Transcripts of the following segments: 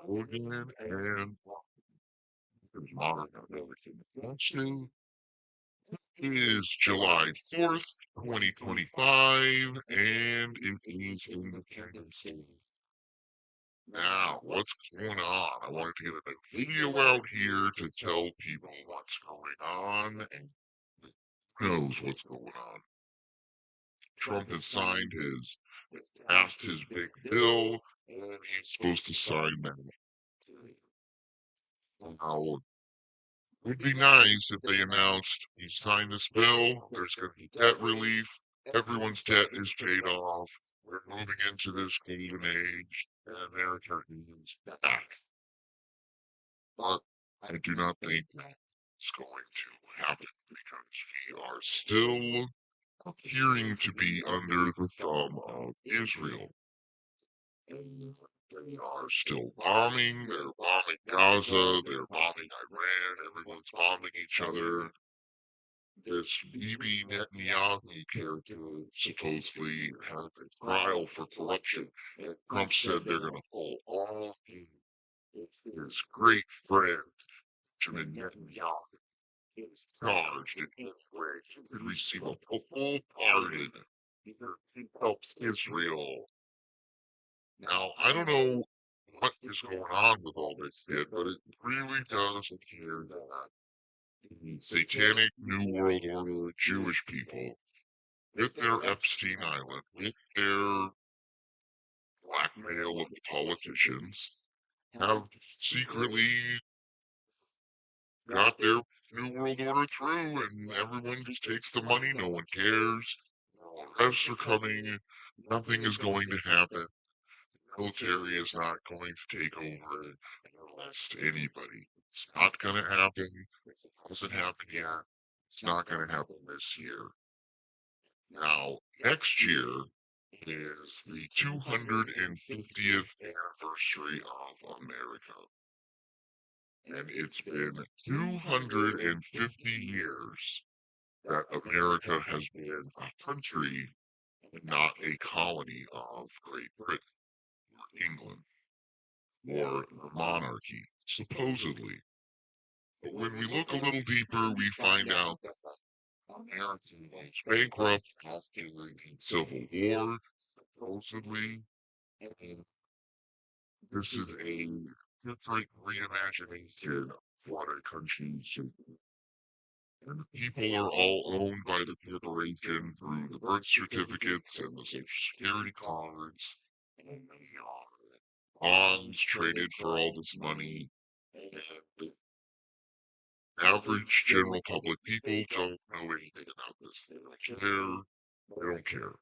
Logan and Modern American Gangster. It is July 4th, 2025, and it is Independence Day. Now, what's going on? I wanted to get a video out here to tell people what's going on and who knows what's going on. Trump has passed his big bill, and he's supposed to sign that. Now, it would be nice if they announced he signed this bill, there's going to be debt relief, everyone's debt is paid off, we're moving into this golden age, and America is back. But I do not think that's going to happen because we are still appearing to be under the thumb of Israel. And they are still bombing, they're bombing Gaza, they're bombing Iran, everyone's bombing each other. This Bibi Netanyahu character supposedly has a trial for corruption, and Trump said they're going to pull all his great friend, Benjamin Netanyahu, is charged in any way he could receive a full pardon because he helps Israel. Now, I don't know what is going on with all this shit, but it really does appear that the satanic New World Order Jewish people, with their Epstein Island, with their blackmail of the politicians, have secretly got their New World Order through, and everyone just takes the money, no one cares. Arrests are coming, nothing is going to happen. The military is not going to take over and arrest anybody. It's not going to happen. It hasn't happened yet. It's not going to happen this year. Now, next year is the 250th anniversary of America. And it's been 250 years that America has been a country and not a colony of Great Britain or England or a monarchy, supposedly. But when we look a little deeper, we find out that America was bankrupt after the Civil War, supposedly. And this is a different reimagination of what a country should be. And the people are all owned by the corporation through the birth certificates and the social security cards. And they are bonds traded for all this money. And the average general public people don't know anything about this. They don't care. They don't care.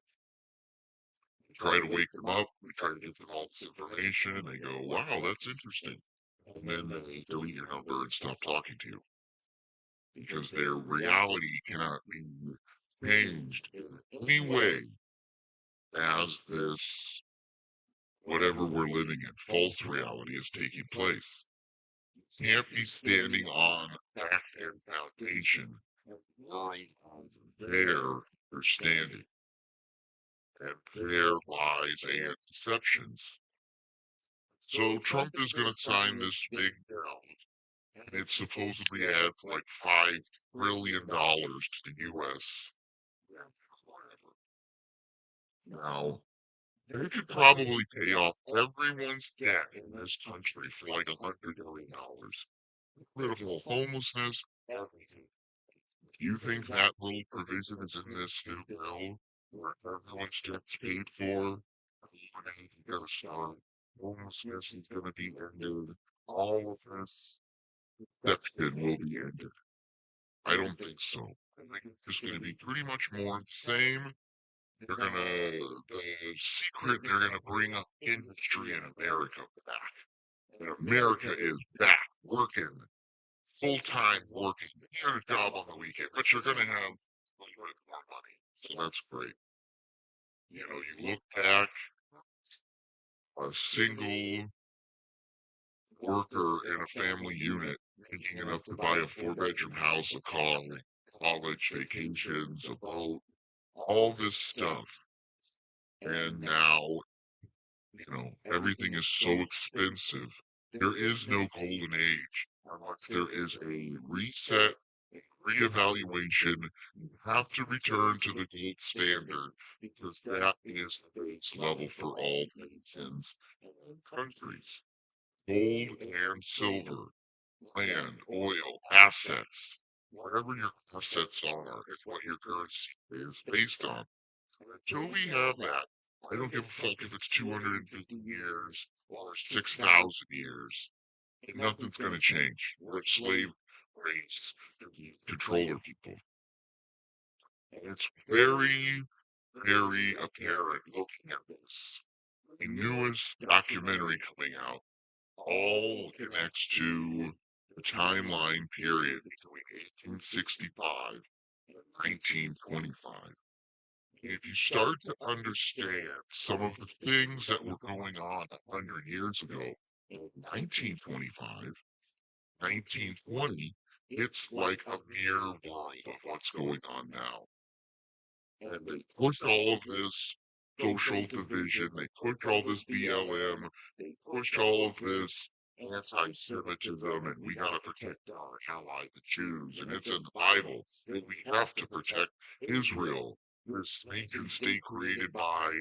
We try to wake them up. We try to give them all this information. And they go, wow, that's interesting. And then they delete your number and stop talking to you. Because their reality cannot be changed in any way as this, whatever we're living in, false reality is taking place. You can't be standing on back and foundation and relying on their understanding and their lies and deceptions. So Trump is going to sign this big bill, and it supposedly adds like $5 trillion to the U.S. Now, they could probably pay off everyone's debt in this country for like $100 billion. Rid of all homelessness, everything. Do you think that little provision is in this new bill where everyone's debt's paid for? Everybody can get a start. Homelessness is going to be ended. All of this deficit will be ended. I don't think so. I think it's going to be pretty much more the same. The secret, they're gonna bring up industry in America back. And America is back working, full-time working. You get a job on the weekend, but you're gonna have a little bit more money. So that's great. You know, you look back, a single worker in a family unit making enough to buy a 4-bedroom house, a car, college, vacations, a boat, all this stuff. And now, you know, everything is so expensive. There is no golden age unless there is a reset, a reevaluation. You have to return to the gold standard because that is the base level for all nations and countries. Gold and silver, land, oil, assets. Whatever your assets are is what your currency is based on. Until we have that, I don't give a fuck if it's 250 years or 6,000 years. Nothing's going to change. We're a slave race to controller people. And it's very, very apparent looking at this. The newest documentary coming out all connects to the timeline period between 1865 and 1925. If you start to understand some of the things that were going on 100 years ago in 1925, 1920, it's like a mirror world of what's going on now. And they push all of this social division, they push all this BLM, they push all of this anti-Semitism, and we gotta protect our ally, the Jews, and it's in the Bible, and we have to protect Israel, this nation state created by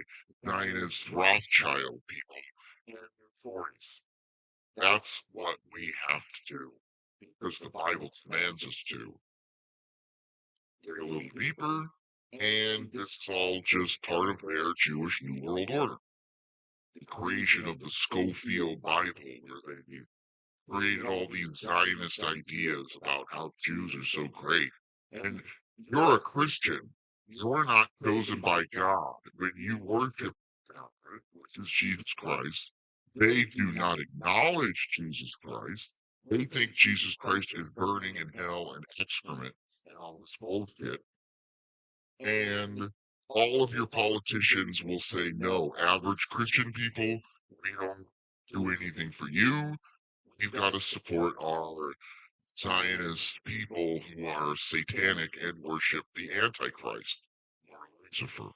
Zionist Rothschild people in the 40s. That's what we have to do, because the Bible commands us to. Dig a little deeper, and this is all just part of their Jewish New World Order. The creation of the Scofield Bible, where they created all these Zionist ideas about how Jews are so great. And you're a Christian. You're not chosen by God. When you worship God, which is Jesus Christ, they do not acknowledge Jesus Christ. They think Jesus Christ is burning in hell and excrement and all this bullshit. And all of your politicians will say, no, average Christian people, we don't do anything for you. We've got to support our Zionist people who are satanic and worship the Antichrist, or Lucifer.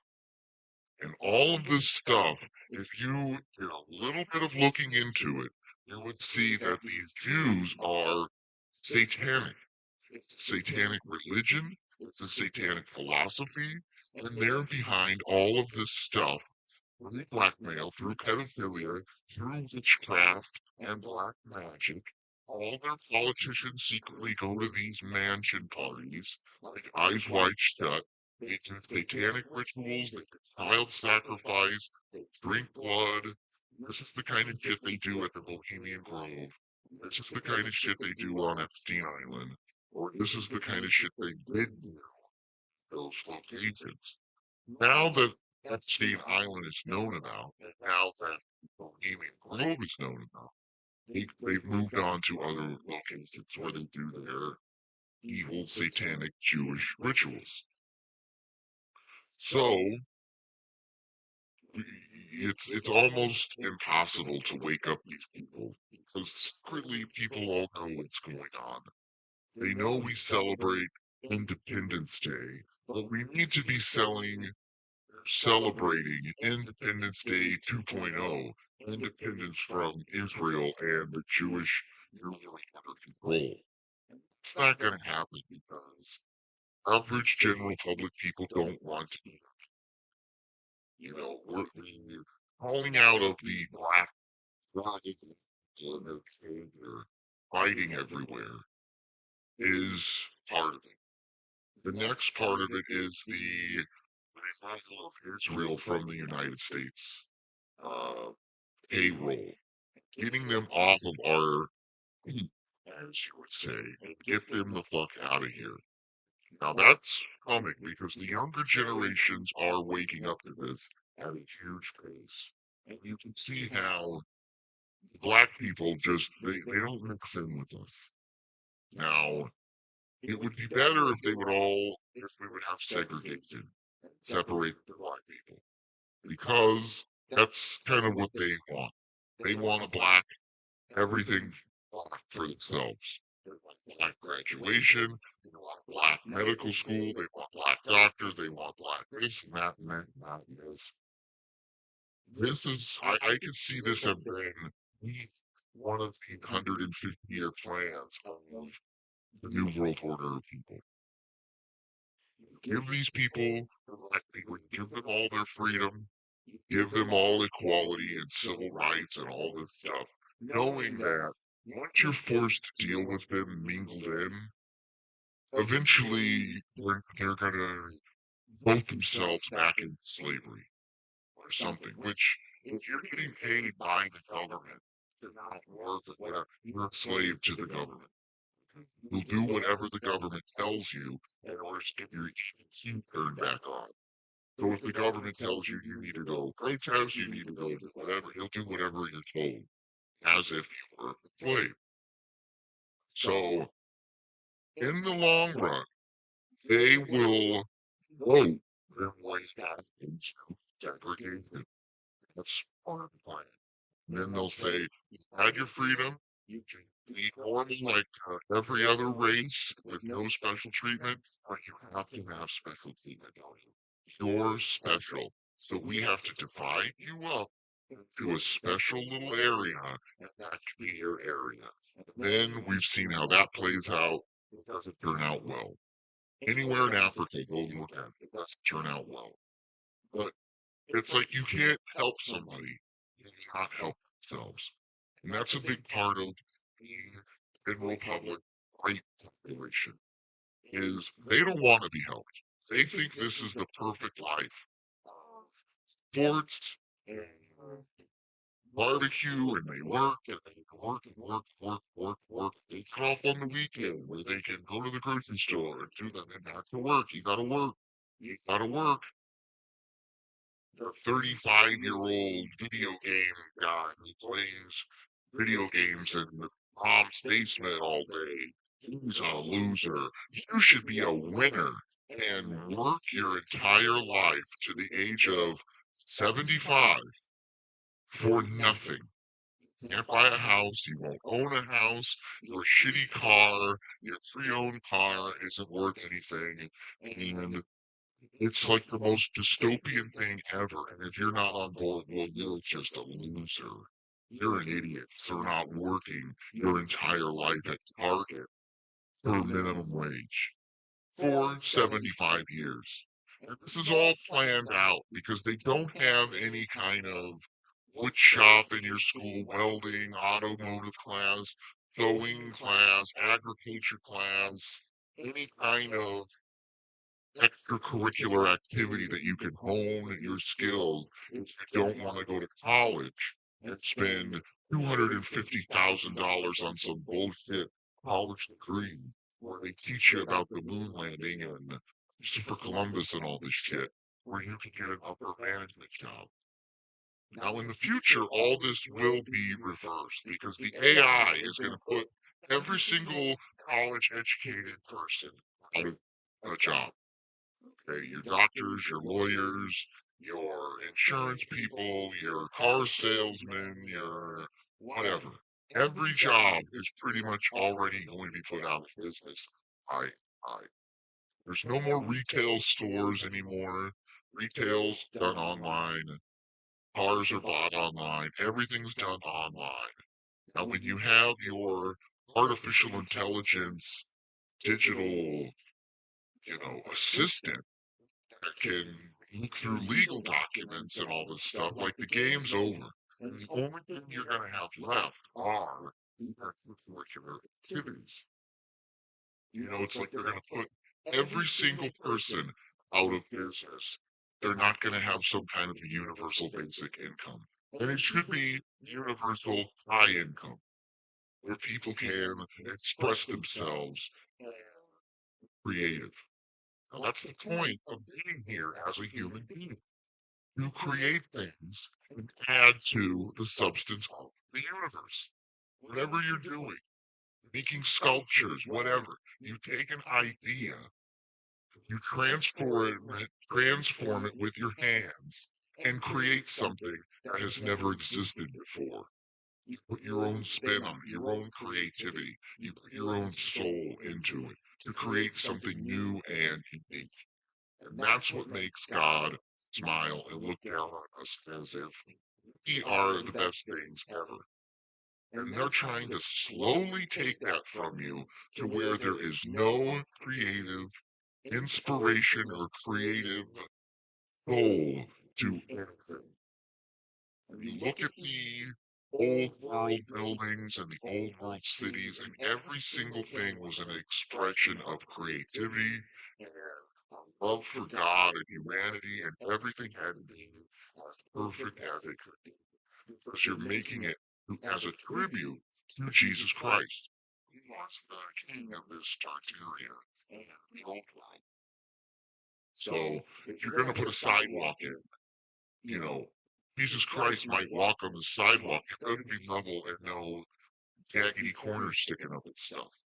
And all of this stuff, if you did a little bit of looking into it, you would see that these Jews are satanic. It's a satanic religion, it's a satanic philosophy, and they're behind all of this stuff through blackmail, through pedophilia, through witchcraft and black magic. All their politicians secretly go to these mansion parties, like eyes wide shut. They do satanic rituals, they do child sacrifice, they drink blood. This is the kind of shit they do at the Bohemian Grove. This is the kind of shit they do on Epstein Island. Or this is the kind of shit they did do at those locations. Now that Epstein Island is known about, and now that Bohemian Grove is known about, they've moved on to other locations where they do their evil satanic Jewish rituals. So it's almost impossible to wake up these people because secretly people all know what's going on. They know we celebrate Independence Day, but we need to be celebrating Independence Day 2.0, independence from Israel and the Jewish New World Order control. It's not going to happen because average general public people don't want to do it. You know, we're calling out of the black flag and their behavior, fighting everywhere is part of it. The next part of it is the removal of Israel from the United States uh, payroll, getting them off of our feet, as you would say, and get them the fuck out of here. Now that's coming because the younger generations are waking up to this at a huge pace. And you can see how black people just, they don't mix in with us. Now, it would be better if if we would have segregation, separate the black people, because that's kind of what they want. They want a black, everything black for themselves. They want black graduation, they want black medical school, they want black doctors, they want black this and that and that and that and this. This is, I can see this have been one of the 150-year plans of the New World Order people. Give these people, give them all their freedom, give them all equality and civil rights and all this stuff, knowing that once you're forced to deal with them mingled in, eventually they're going to vote themselves back into slavery or something, which if you're getting paid by the government to not work or whatever, you're a slave to the government. You'll do whatever the government tells you in order to get your EET turned back on. So if the government tells you you need to go protest, you need to go to whatever, you'll do whatever you're told, as if you were a slave. So in the long run, they will vote their way back into segregation. That's part of the plan. And then they'll say, you had your freedom, you can be normal like every other race with no special treatment, but you have to have special treatment on you. You're special. So we have to divide you up to a special little area, and that could be your area. Then we've seen how that plays out. It doesn't turn out well. Anywhere in Africa, go look at it. It doesn't turn out well. But it's like you can't help somebody and not help themselves. And that's a big part of being general public great population is they don't want to be helped. They think this is the perfect life. Sports and barbecue and they work and they work and work, work, work, work. They get off on the weekend where they can go to the grocery store and do that and back to work. You gotta work. You gotta work. The 35-year-old video game guy who plays video games in the mom's basement all day. He's a loser. You should be a winner and work your entire life to the age of 75 for nothing. You can't buy a house, you won't own a house, your shitty car, your pre-owned car isn't worth anything, and it's like the most dystopian thing ever. And if you're not on board, well, you're just a loser. You're an idiot for not working your entire life at Target for minimum wage for 75 years. And this is all planned out because they don't have any kind of wood shop in your school, welding, automotive class, sewing class, agriculture class, any kind of extracurricular activity that you can hone your skills if you don't want to go to college and spend $250,000 on some bullshit college degree where they teach you about the moon landing and Christopher Columbus and all this shit, where you can get an upper management job. Now, in the future, all this will be reversed because the AI is going to put every single college educated person out of a job. Okay, your doctors, your lawyers, your insurance people, your car salesmen, your whatever. Every job is pretty much already going to be put out of business. I, I. There's no more retail stores anymore. Retail's done online. Cars are bought online. Everything's done online. Now, when you have your artificial intelligence, digital, assistant that can look through legal documents and all this stuff, like the game's over. And the only thing you're going to have left are extracurricular activities. It's like they're going to put every single person out of business. They're not going to have some kind of a universal basic income. And it should be universal high income, where people can express themselves creative. Now, that's the point of being here as a human being. You create things and add to the substance of the universe. Whatever you're doing, making sculptures, whatever, you take an idea, you transform it with your hands, and create something that has never existed before. You put your own spin on it, your own creativity, you put your own soul into it to create something new and unique. And that's what makes God smile and look down on us as if we are the best things ever. And they're trying to slowly take that from you to where there is no creative inspiration or creative goal to anything. You look at the old world buildings and the old world cities, and every single thing was an expression of creativity and love for God and humanity, and everything had to be as perfect as it could be. Because you're making it as a tribute to Jesus Christ. He was the king of this Tartaria and the old world. So if you're going to put a sidewalk in, you know, Jesus Christ might walk on the sidewalk. It's going to be level and no jaggedy corners sticking up and stuff.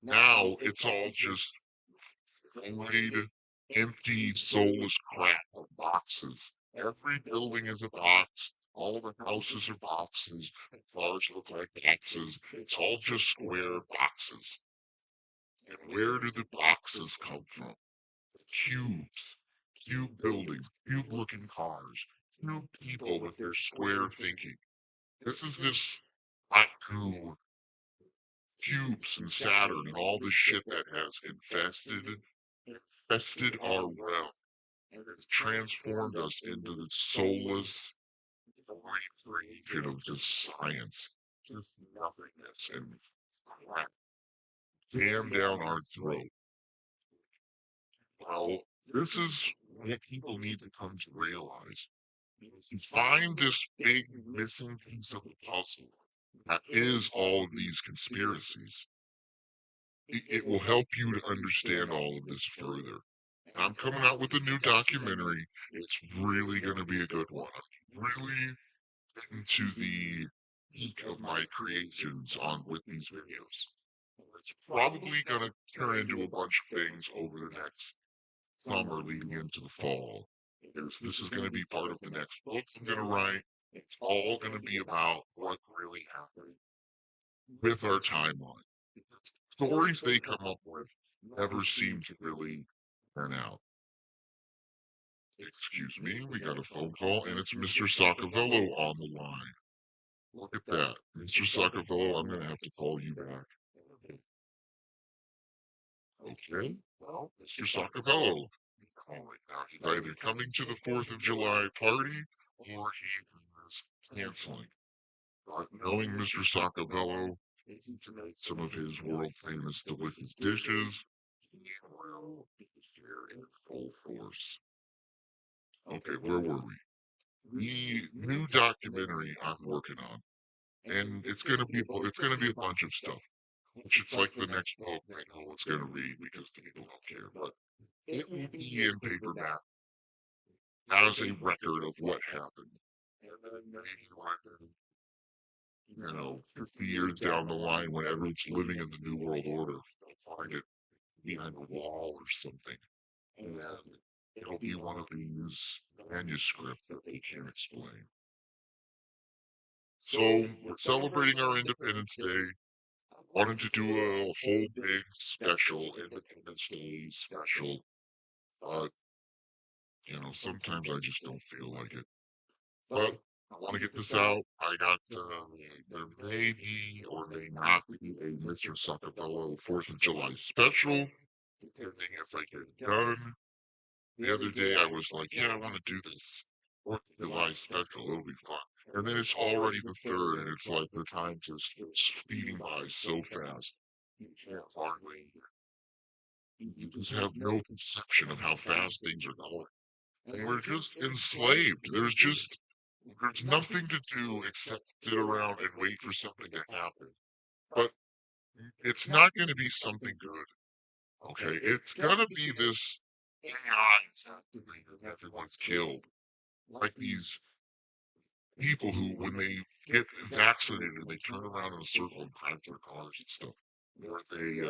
Now it's all just void, empty, soulless crap of boxes. Every building is a box. All the houses are boxes. The cars look like boxes. It's all just square boxes. And where do the boxes come from? Cubes, cube buildings, cube looking cars, cube people with their square thinking. This is this hot goo, cubes and Saturn and all this shit that has infested our realm and has transformed us into the soulless creation of just science, just nothingness and crap jammed down our throat. Well, this is what people need to come to realize. If you find this big missing piece of the puzzle that is all of these conspiracies, it will help you to understand all of this further. And I'm coming out with a new documentary. It's really going to be a good one. I'm really into the peak of my creations on with these videos. It's probably going to turn into a bunch of things over the next summer leading into the fall. Because this is going to be part of the next book I'm going to write. It's all going to be about what really happened with our timeline. Stories they come up with never seem to really turn out. Excuse me, we got a phone call, and it's Mr. Sockavello on the line. Look at that. Mr. Sockavello, I'm going to have to call you back. Okay, well, Mr. Sockavello calling now. He's either coming to the 4th of July party or he is canceling. But knowing Mr. Sockavello, he can make some of his world famous delicious dishes. He will be here in full force. Okay, where were we? The new documentary I'm working on, and it's gonna be a bunch of stuff. Which it's like the next book I know it's gonna read because the people don't care, but it will be in paperback as a record of what happened. And then maybe like 50 years down the line, whenever it's living in the New World Order, they'll find it behind a wall or something. And it'll be one of these manuscripts that they can't explain. So we're celebrating our Independence Day. Wanted to do a whole big special, Independence Day special, but sometimes I just don't feel like it. But I want to get this out. I got there may be or may not be a Mr. Sockavello 4th of July special, depending if I get it done. The other day I was like, yeah, I want to do this 4th of July special. It'll be fun. And then it's already the 3rd, and it's like the time just speeding by so fast. You can't hardly, you just have no perception of how fast things are going. And we're just enslaved. There's nothing to do except sit around and wait for something to happen. But it's not going to be something good. Okay, it's going to be this AI activated, everyone's killed. Like these people who, when they get vaccinated, they turn around in a circle and drive their cars and stuff. Or they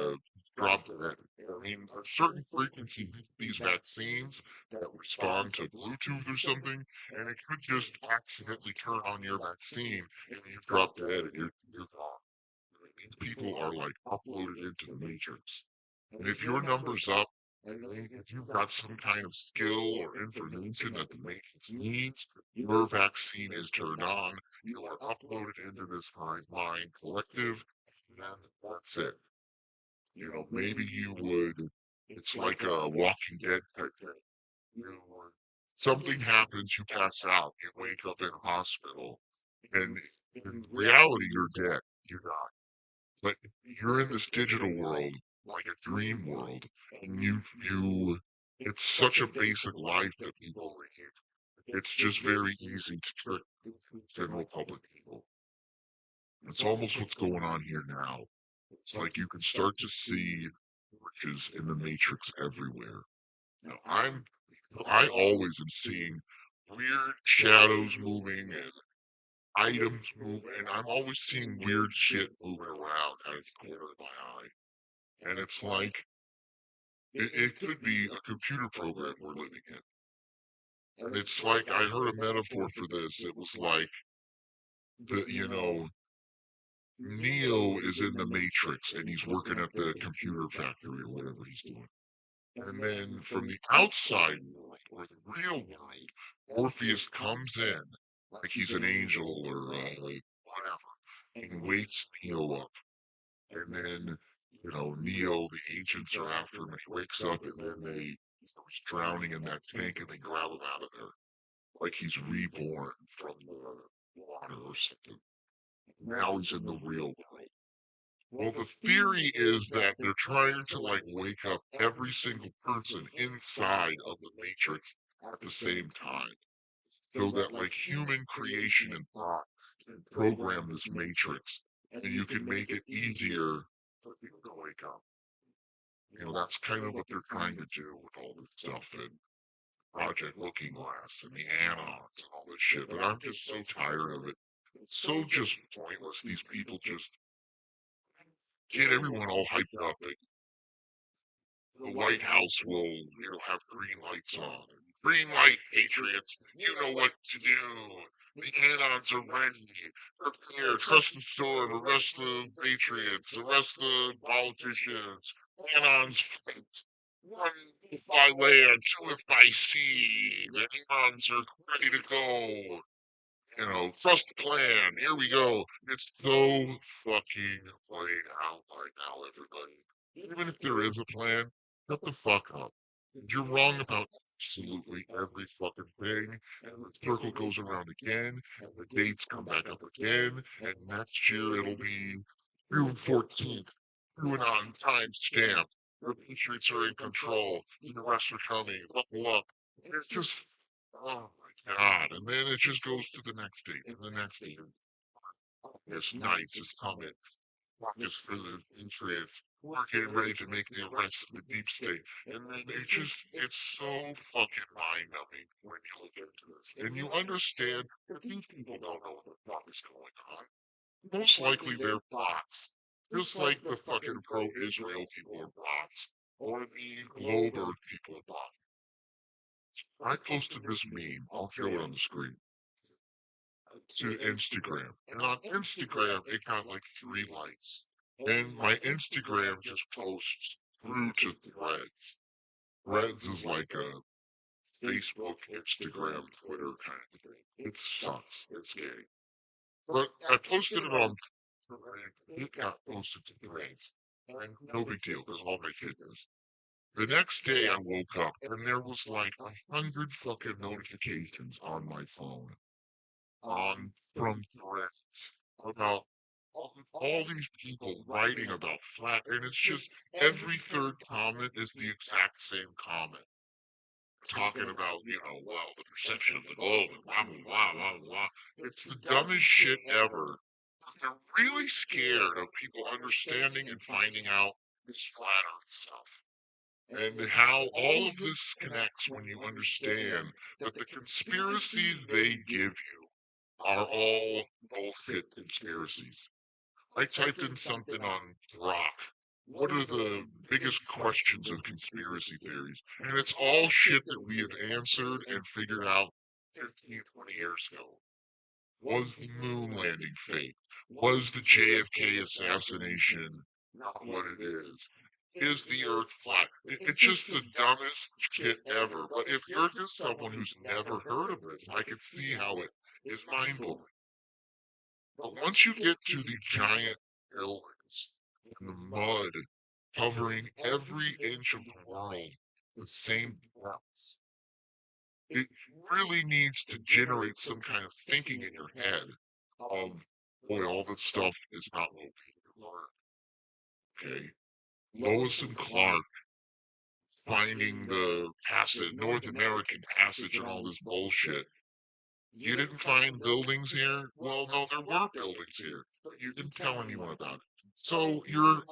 drop dead. I mean, a certain frequency hits these vaccines that respond to Bluetooth or something, and it could just accidentally turn on your vaccine and you drop dead and you're gone. People are like uploaded into the matrix. And if your number's up, And then if you've got some kind of skill or information that the Matrix needs, your vaccine is turned on, you are uploaded into this hive mind collective, and that's it. You know, maybe you would, it's like a Walking Dead type thing. You would, something happens, you pass out, you wake up in a hospital, and in reality, you're dead. You're not. But you're in this digital world, like a dream world, and it's such a basic life that people lead. It's just very easy to trick general public people. It's almost what's going on here now. It's like you can start to see glitches in the matrix everywhere. Now, I always am seeing weird shadows moving and items moving, and I'm always seeing weird shit moving around out of the corner of my eye. And it's like, it could be a computer program we're living in. And it's like, I heard a metaphor for this. It was like, Neo is in the Matrix and he's working at the computer factory or whatever he's doing. And then from the outside world, or the real world, Morpheus comes in, like he's an angel or whatever, and wakes Neo up. And then, Neo, the agents are after him, and he wakes up, and then he's drowning in that tank, and they grab him out of there, like he's reborn from the water or something. Now he's in the real world. Well, the theory is that they're trying to like wake up every single person inside of the Matrix at the same time, so that like human creation and thought can program this Matrix, and you can make it easier for people to wake up. That's kind of what they're trying to do with all this stuff and Project Looking Glass and the Anons and all this shit. But I'm just so tired of it. It's so just pointless. These people just get everyone all hyped up. The White House will, have green lights on. Green light, patriots. You know what to do. The Anons are ready. Prepare. Trust the storm. Arrest the patriots. Arrest the politicians. Anons fight. One if by land, two if by sea. The Anons are ready to go. Trust the plan. Here we go. It's so fucking played out right now, everybody. Even if there is a plan, shut the fuck up. You're wrong about absolutely every fucking thing. And the circle goes around again, and the dates come back up again, and next year it'll be June 14th. QAnon time stamp. The Patriots are in control. The rest are coming. Buckle up. It's just, oh my God. And then it just goes to the next date and the next date. This night's is coming. Focus for the Patriots. We're getting ready to make the arrest of the deep state. And then it's so fucking mind numbing when you look into this. And you understand that these people don't know what the fuck is going on. Most likely they're bots. Just like the fucking pro-Israel people are bots. Or the globe earth people are bots. I posted this meme. I'll show it on the screen. To Instagram. And on Instagram, it got like 3 likes. And my Instagram just posts through to Threads. Threads is like a Facebook, Instagram, Twitter kind of thing. It sucks. It's gay. But I posted it on Threads. It got posted to Threads. And no big deal, because all my kid does. The next day I woke up and there was like 100 fucking notifications on my phone from Threads about all these people writing about flat, and it's just every third comment is the exact same comment, talking about, well, the perception of the globe and blah, blah, blah, blah, blah. It's the dumbest shit ever. But they're really scared of people understanding and finding out this flat earth stuff. And how all of this connects when you understand that the conspiracies they give you are all bullshit conspiracies. I typed in something on Grok. What are the biggest questions of conspiracy theories? And it's all shit that we have answered and figured out 15, 20 years ago. Was the moon landing fake? Was the JFK assassination not what it is? Is the earth flat? It's just the dumbest shit ever. But if you're just someone who's never heard of this, I can see how it is mind-blowing. But once you get to the giant buildings and the mud covering every inch of the world, the same depths, it really needs to generate some kind of thinking in your head of, boy, all this stuff is not what we learned. Okay, Lois and Clark finding the passage, North American passage, and all this bullshit. You didn't find buildings here? Well, no, there were buildings here, but you didn't tell anyone about it. So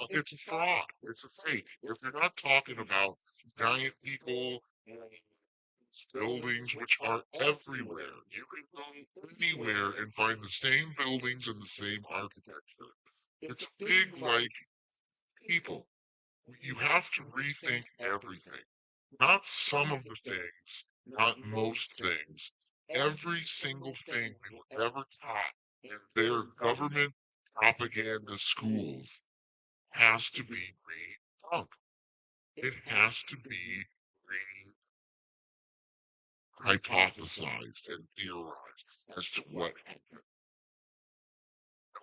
it's a fraud. It's a fake. If you're not talking about giant people and buildings, which are everywhere, you can go anywhere and find the same buildings and the same architecture. It's big like people. You have to rethink everything. Not some of the things, not most things. Every single thing we were ever taught in their government propaganda schools has to be redunked. It has to be hypothesized and theorized as to what happened.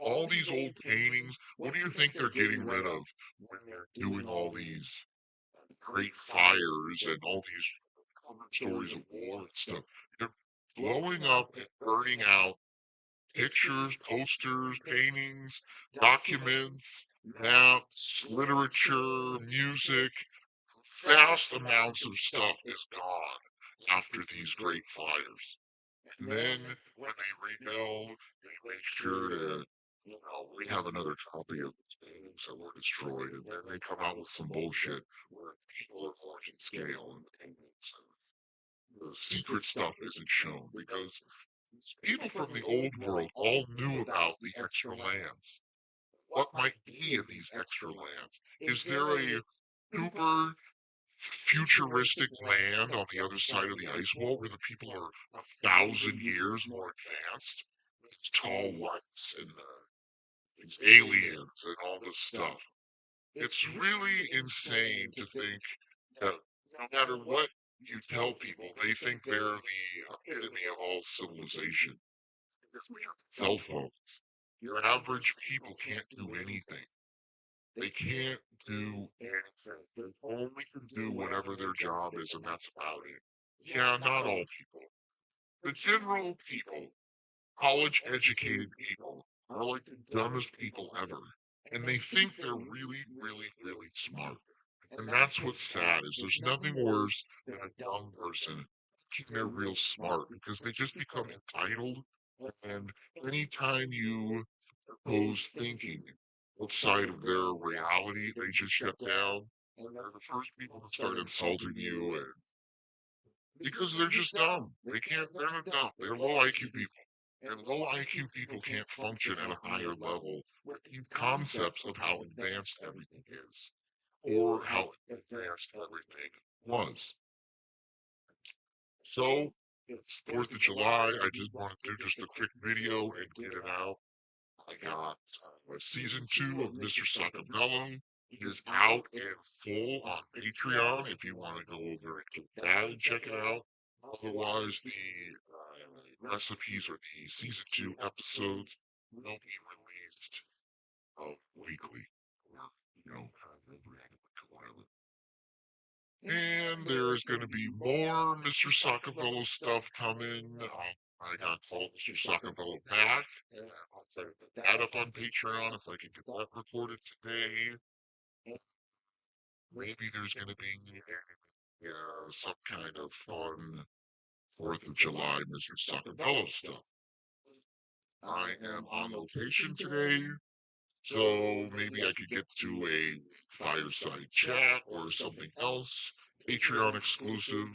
All these old paintings, what do you think they're getting rid of when they're doing all these great fires and all these stories of war and stuff? They're blowing up and burning out pictures, posters, paintings, documents, maps, literature, music. Vast amounts of stuff is gone after these great fires. And then when they rebuild, they make sure to, we have another copy of the paintings that were destroyed, and then they come out with some bullshit where people are large in scale and paintings and the secret stuff isn't shown because people from the old world all knew about the extra lands. What might be in these extra lands? Is there a super futuristic land on the other side of the ice wall where the people are 1,000 years more advanced? These tall whites and these aliens and all this stuff. It's really insane to think that no matter what you tell people, they think they're the epitome of all civilization. Because we have cell phones. Your average people can't do anything. They can't do anything. They only can do whatever their job is, and that's about it. Yeah, not all people. The general people, college educated people, are like the dumbest people ever. And they think they're really, really, really smart. And that's what's sad is there's nothing worse than a dumb person thinking they're real smart because they just become entitled. And anytime you propose thinking outside of their reality, they just shut down. And they're the first people to start insulting you and because they're just dumb. They're not dumb. They're low IQ people. And low IQ people can't function at a higher level with the concepts of how advanced everything is or how advanced everything was. So, it's 4th of July. I just want to do just a quick video and get it out. I got season 2 of Mr. Sockavello. It is out in full on Patreon if you want to go over and get that and check it out. Otherwise, the recipes or the season 2 episodes will be released weekly or, every week or whatever. And there's going to be more Mr. Sockavello stuff coming. I got called Mr. Sockavello back, and I'll try to put that up on Patreon if I can get that recorded today. Maybe there's going to be some kind of fun 4th of July Mr. Sockavello stuff. I am on location today, so maybe I could get to a fireside chat or something else, Patreon exclusive.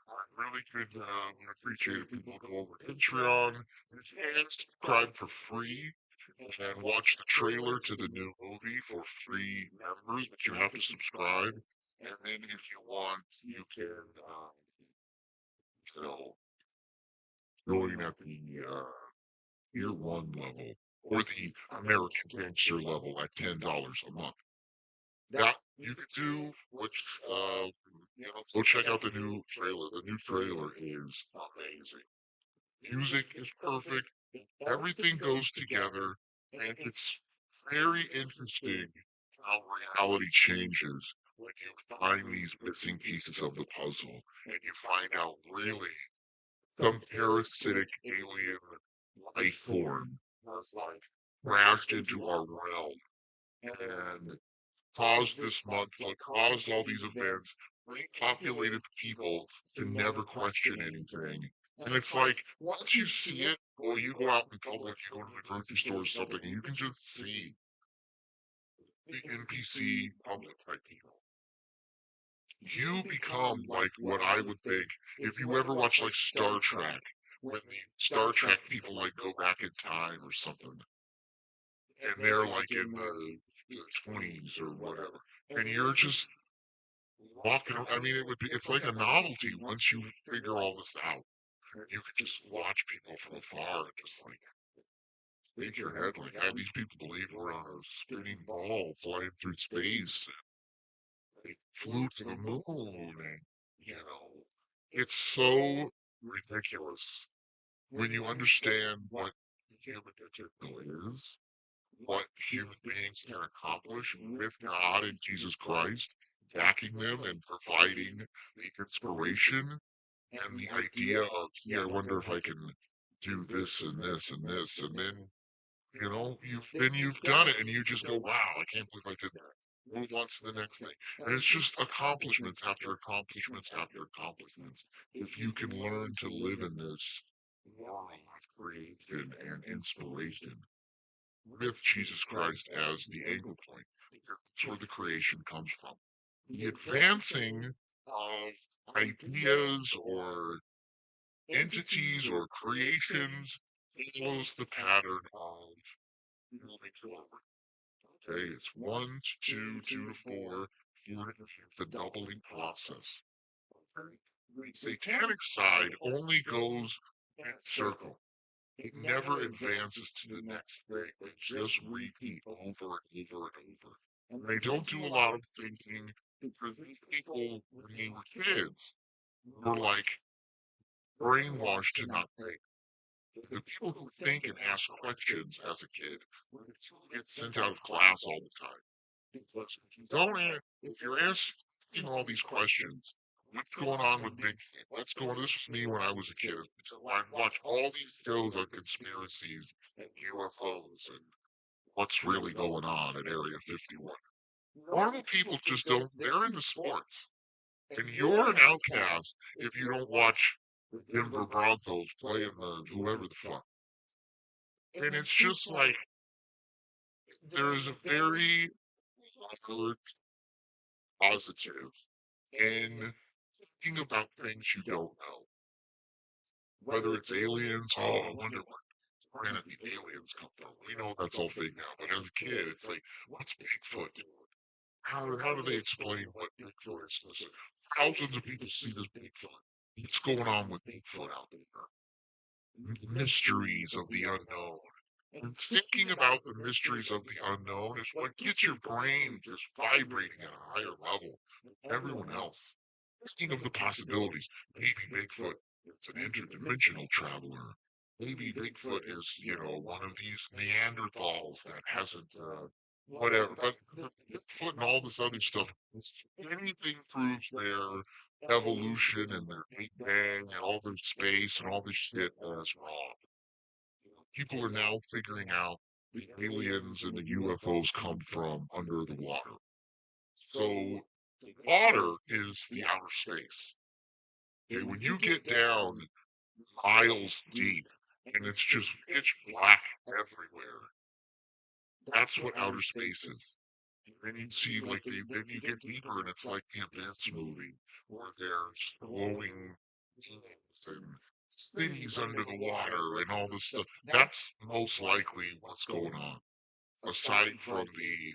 I really could appreciate if people go over to Patreon and subscribe for free and watch the trailer to the new movie for free members, but you have to subscribe. And then if you want, you can, you know, join at the Tier 1 level or the American Gangster level at $10 a month. That You could do which, go check out the new trailer. The new trailer is amazing. Music is perfect. Everything goes together, and it's very interesting how reality changes when you find these missing pieces of the puzzle, and you find out really some parasitic alien life form has like crashed into our realm and caused this month, like caused all these events, repopulated the people to never question anything. And it's like once you see it, or you go out in public, you go to the grocery store or something, and you can just see the NPC public type people. You become like what I would think if you ever watch like Star Trek, when the Star Trek people like go back in time or something, and they're like in the 20s or whatever, and you're just walking. I mean, it's like a novelty once you figure all this out. You can just watch people from afar and just like shake your head like, how these people believe we're on a spinning ball flying through space. They flew to the moon, and it's so ridiculous when you understand what the human potential is, what human beings can accomplish with God and Jesus Christ backing them and providing the inspiration and the idea of, yeah, I wonder if I can do this and this and this, and then you've done it, and you just go, wow, I can't believe I did that. Move on to the next thing, and it's just accomplishments after accomplishments after accomplishments. If you can learn to live in this world of creation and inspiration with Jesus Christ as the anchor point, that's where the creation comes from. The advancing of ideas or entities or creations follows the pattern of moving forward. Okay, it's one to two, two to four, four to the doubling process. Okay. The satanic side only goes in a circle. It never advances to the next thing. They just repeat over and over and over. And they don't do a lot of thinking because these people, when they were kids, were like brainwashed to not think. The people who think and ask questions as a kid get sent out of class all the time. Because if you don't if you're asking all these questions, what's going on with Bigfoot? What's going on? This was me when I was a kid. So I'd watch all these shows on conspiracies and UFOs and what's really going on at Area 51. Normal people just don't, they're into sports. And you're an outcast if you don't watch the Denver Broncos playing the whoever the fuck. And it's just like there is a very good positive in thinking about things you don't know. Whether it's aliens, oh, I wonder where planet the aliens come from. We know that's all fake now, but as a kid, it's like, what's Bigfoot doing? How do they explain what Bigfoot is? Listen, thousands of people see this Bigfoot. What's going on with Bigfoot out there? Mysteries of the unknown. And thinking about the mysteries of the unknown is what gets your brain just vibrating at a higher level than everyone else. Thinking of the possibilities. Maybe Bigfoot is an interdimensional traveler. Maybe Bigfoot is, one of these Neanderthals that hasn't, whatever. But the Bigfoot and all this other stuff, anything proves their evolution and their Big Bang and all their space and all this shit is wrong. People are now figuring out the aliens and the UFOs come from under the water. So the water is the outer space. Okay, when you get down miles deep and it's just pitch black everywhere, that's what outer space is. And then you see like then you get deeper and it's like the Abyss movie where there's glowing things and cities under the water and all this stuff. That's most likely what's going on, aside from the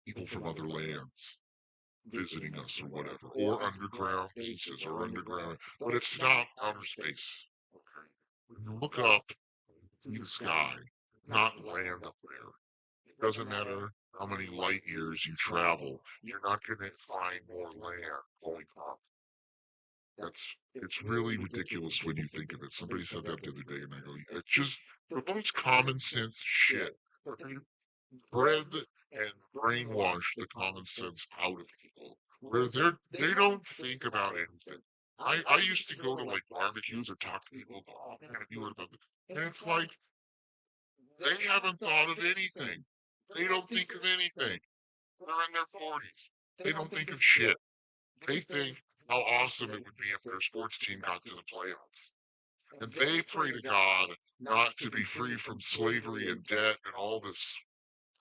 people from other lands visiting us or whatever, or underground bases or underground, but it's not outer space. Okay. When you look up in the sky, not land up there. It doesn't matter how many light years you travel, you're not going to find more land going up. It's really ridiculous when you think of it. Somebody said that the other day, and I go, it's just the most common sense shit. They bred and brainwash the common sense out of people, where they don't think about anything. I used to go to like barbecues and talk to people. Go, oh man, have you heard about this? And it's like they haven't thought of anything. They don't think of anything. They're in their 40s. They don't think of shit. They think how awesome it would be if their sports team got to the playoffs. And they pray to God not to be free from slavery and debt and all this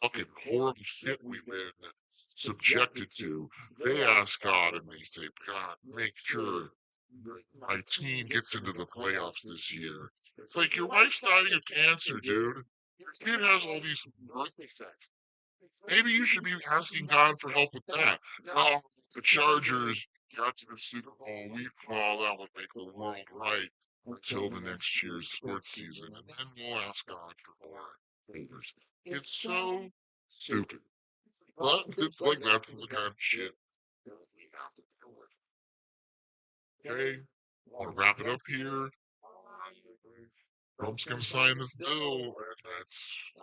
fucking horrible shit we've been subjected to. They ask God and they say, God, make sure my team gets into the playoffs this year. It's like your wife's dying of cancer, dude. Your kid has all these birth defects. Maybe you should be asking God for help with that. No, the Chargers got to the Super Bowl. That would make the world right until the next year's sports season, and then we'll ask God for more favors. It's so stupid. But it's like that's the kind of shit that we have to deal with. Okay, I want to wrap it up here. Trump's going to sign this bill, and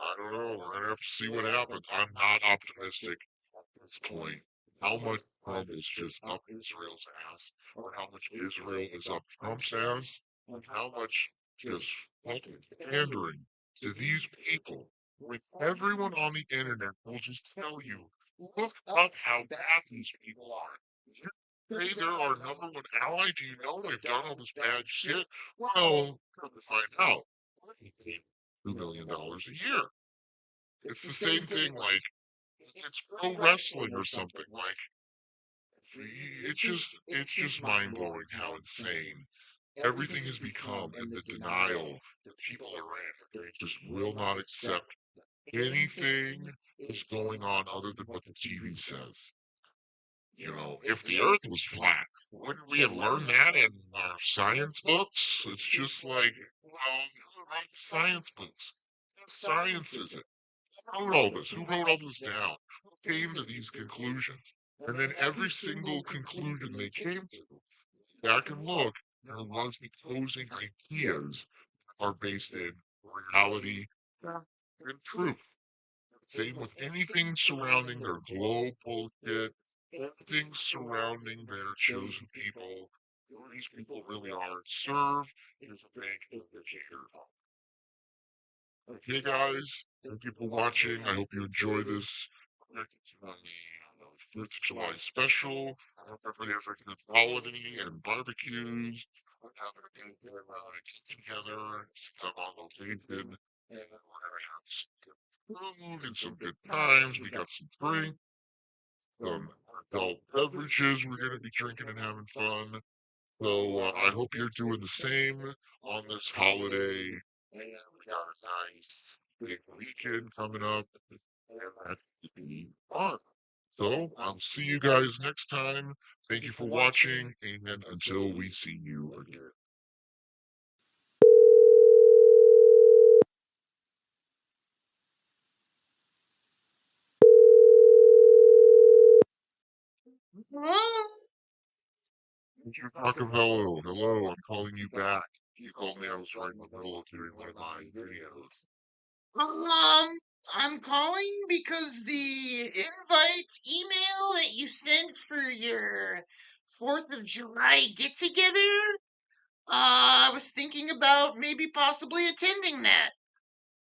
I don't know, we're going to have to see what happens. I'm not optimistic at this point. How much Trump is just up Israel's ass, or how much Israel is up Trump's ass, and how much just fucking pandering to these people. With everyone on the internet will just tell you, look up how bad these people are. Hey, they're our number one ally. Do you know they've done all this bad shit? Well, come to find out, they pay $2 million a year. It's the same thing like it's pro wrestling or something. Like it's just mind blowing how insane everything has become and the denial that people are in. They just will not accept anything is going on other than what the TV says. If the earth was flat, wouldn't we have learned that in our science books? It's just like, well, who wrote the science books? What science is it? Who wrote all this? Who wrote all this down? Who came to these conclusions? And then every single conclusion they came to, back and look, there was opposing ideas are based in reality and truth. Same with anything surrounding their globe bullshit, anything surrounding their chosen people. Who these people really are serve is a big indicator. Okay, guys, thank you for watching. I hope you enjoy this. Connected to my 4th of July special. I hope everybody has a good holiday and barbecues. I'm having a good get together since I'm on location. And we're going to have some good food and some good times. We got some drinks, some adult beverages we're going to be drinking and having fun. So I hope you're doing the same on this holiday. And we got a nice big weekend coming up. And that should be fun. So I'll see you guys next time. Thank you for watching. And until we see you again. Mr. Sockavello, hello, I'm calling you back. You called me, I was right in the middle of doing one of my videos. I'm calling because the invite email that you sent for your 4th of July get together, I was thinking about maybe possibly attending that.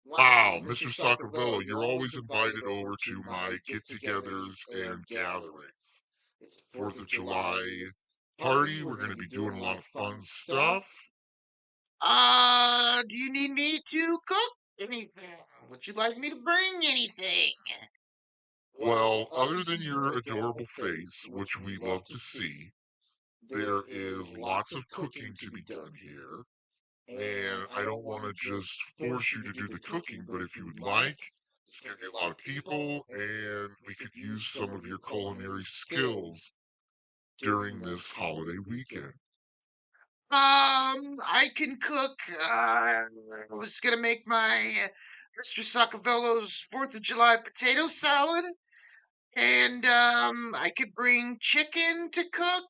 Wow, Mr. Sockavello, you're always invited over to my get-togethers and gatherings. It's the 4th of July party. We're going to be doing a lot of fun stuff. Do you need me to cook anything? Would you like me to bring anything? Well, other than your adorable face, which we love to see, there is lots of cooking to be done here. And I don't want to just force you to do the cooking, but if you would like, there's going to be a lot of people, and we could use some of your culinary skills during this holiday weekend. I can cook. I was gonna make my Mr. Sockavello's 4th of July potato salad, and I could bring chicken to cook.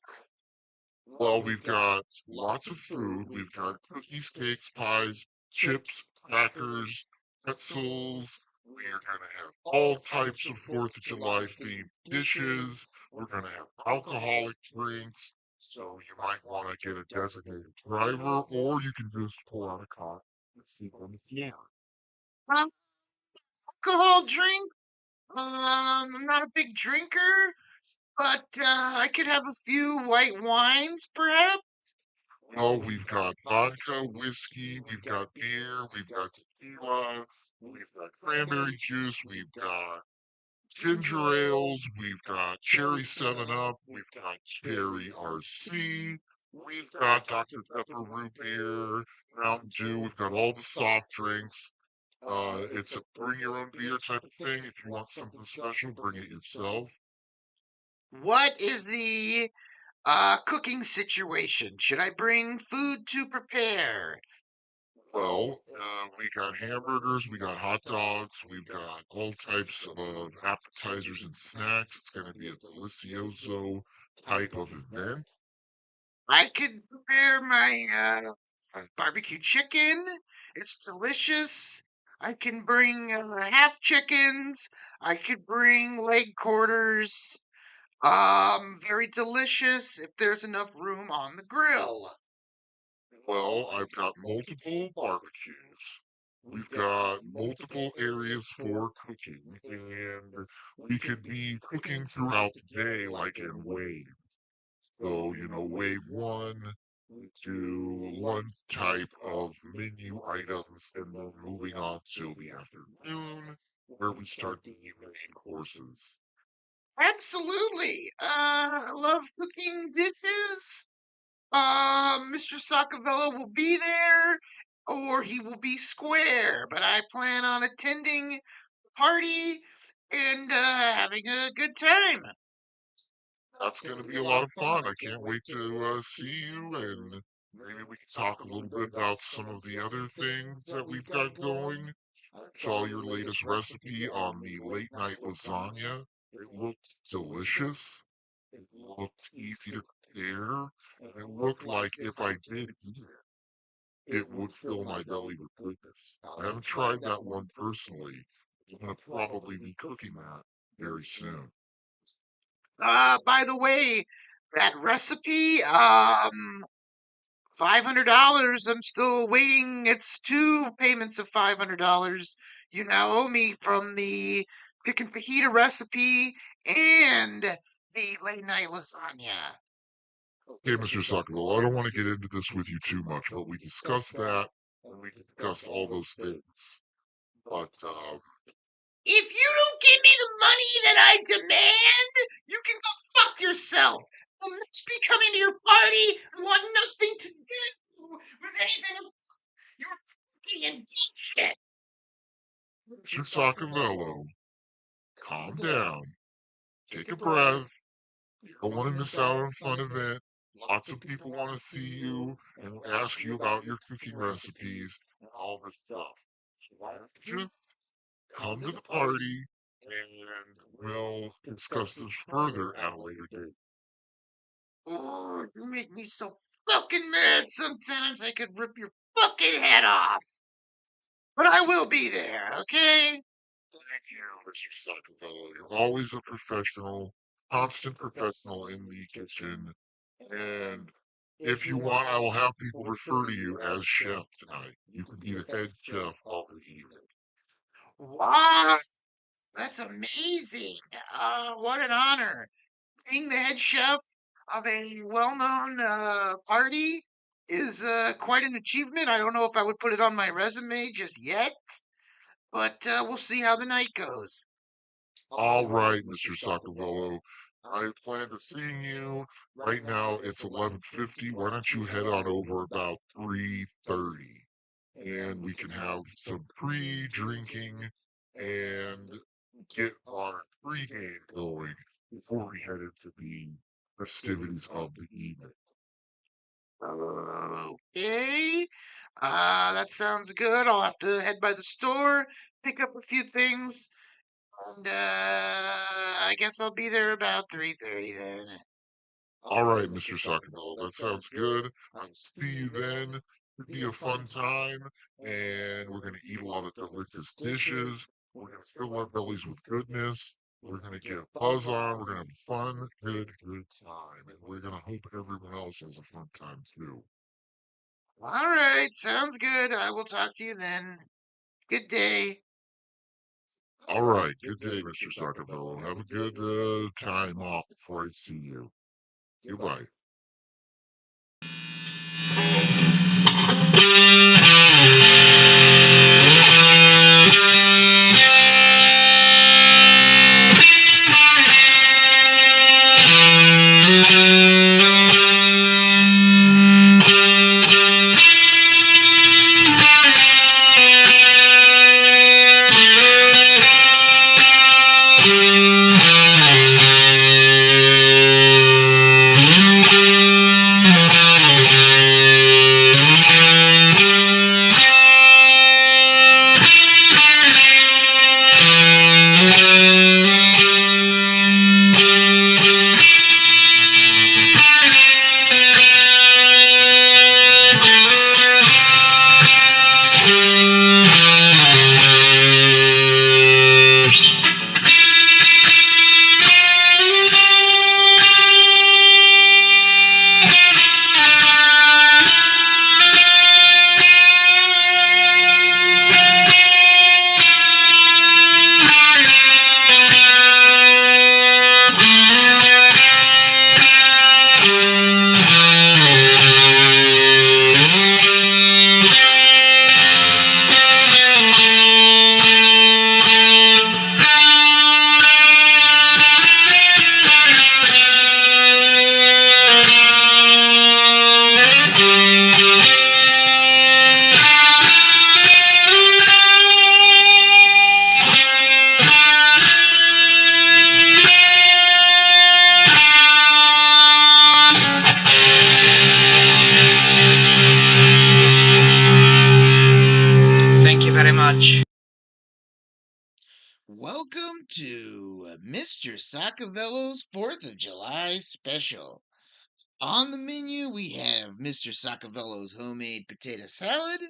Well, we've got lots of food. We've got cookies, cakes, pies, chips, crackers, pretzels. We are going to have all types of 4th of July themed dishes. We're going to have alcoholic drinks. So you might want to get a designated driver, or you can just pull out a car and sleep on the floor. Um, Alcohol drink? I'm not a big drinker, but I could have a few white wines, perhaps. Well, we've got vodka, whiskey, we've got beer, we've got tequila, we've got cranberry juice, we've got ginger ales, we've got cherry 7 Up, we've got cherry RC, we've got Dr. Pepper root beer, Mountain Dew, we've got all the soft drinks. It's a bring your own beer type of thing. If you want something special, bring it yourself. What is the cooking situation? Should I bring food to prepare? Well, we got hamburgers, we got hot dogs, we've got all types of appetizers and snacks. It's going to be a delicioso type of event. I could prepare my barbecue chicken. It's delicious. I can bring half chickens. I could bring leg quarters. Very delicious if there's enough room on the grill. Well, I've got multiple barbecues. We've got multiple areas for cooking, and we could be cooking throughout the day, like in waves. So, wave one, we do one type of menu items, and then moving on till the afternoon, where we start the main courses. Absolutely. I love cooking dishes. Mr. Sockavello will be there, or he will be square. But I plan on attending the party and having a good time. That's going to be a lot of fun. I can't wait to see you, and maybe we can talk a little bit about some of the other things that we've got going. I saw your latest recipe on the late night lasagna. It looked delicious. It looked easy to prepare, and it looked like if I did eat it, it would fill my belly with goodness. I haven't tried that one personally. I'm going to probably be cooking that very soon. By the way, that recipe, $500. I'm still waiting. It's two payments of $500. You now owe me from the chicken fajita recipe and the late night lasagna. Okay, Mr. Sockavello, I don't want to get into this with you too much, but we discussed that and we discussed all those things. But If you don't give me the money that I demand, you can go fuck yourself. I'll not be coming to your party. I want nothing to do with anything you're fucking and shit. Mr. Sockavello, calm down. Take a breath. You don't want to miss out on a fun event. Lots of people want to see you and ask you about your cooking recipes and all this stuff. So why don't you just come to the party and we'll discuss this further at a later date. Oh, you make me so fucking mad sometimes I could rip your fucking head off. But I will be there, okay? Thank you, Mr. Sockavello. You're always a professional, constant professional in the kitchen. And if you want, I will have people refer to you as chef tonight. You can be the head chef of the evening. Wow, that's amazing. What an honor. Being the head chef of a well-known party is quite an achievement. I don't know if I would put it on my resume just yet, but we'll see how the night goes. All right, Mr. Sockavello. I plan to seeing you. Right now it's 11:50. Why don't you head on over about 3:30, and we can have some pre-drinking and get our pregame going before we head into the festivities of the evening. Okay. That sounds good. I'll have to head by the store, pick up a few things, and I guess I'll be there about 3:30 then. All right, Mr. Sockavello, that sounds good. I'll see you then. It'll be a fun time, and we're going to eat a lot of delicious dishes. We're going to fill our bellies with goodness. We're going to get buzz on. We're going to have a fun, good time. And we're going to hope everyone else has a fun time too. All right, sounds good. I will talk to you then. Good day. All right, good day, Mr. Sockavello. Have a good time off before I see you. Goodbye. Welcome to Mr. Sockavello's 4th of July special. On the menu, we have Mr. Sockavello's homemade potato salad,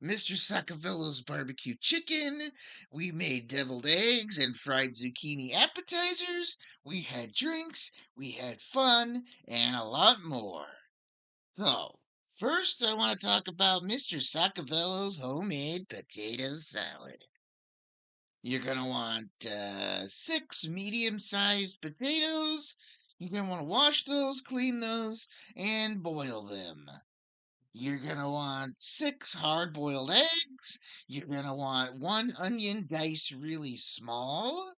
Mr. Sockavello's barbecue chicken. We made deviled eggs and fried zucchini appetizers. We had drinks, we had fun, and a lot more. So, first, I want to talk about Mr. Sockavello's homemade potato salad. You're going to want 6 medium-sized potatoes. You're going to want to wash those, clean those, and boil them. You're going to want 6 hard-boiled eggs. You're going to want 1 onion diced really small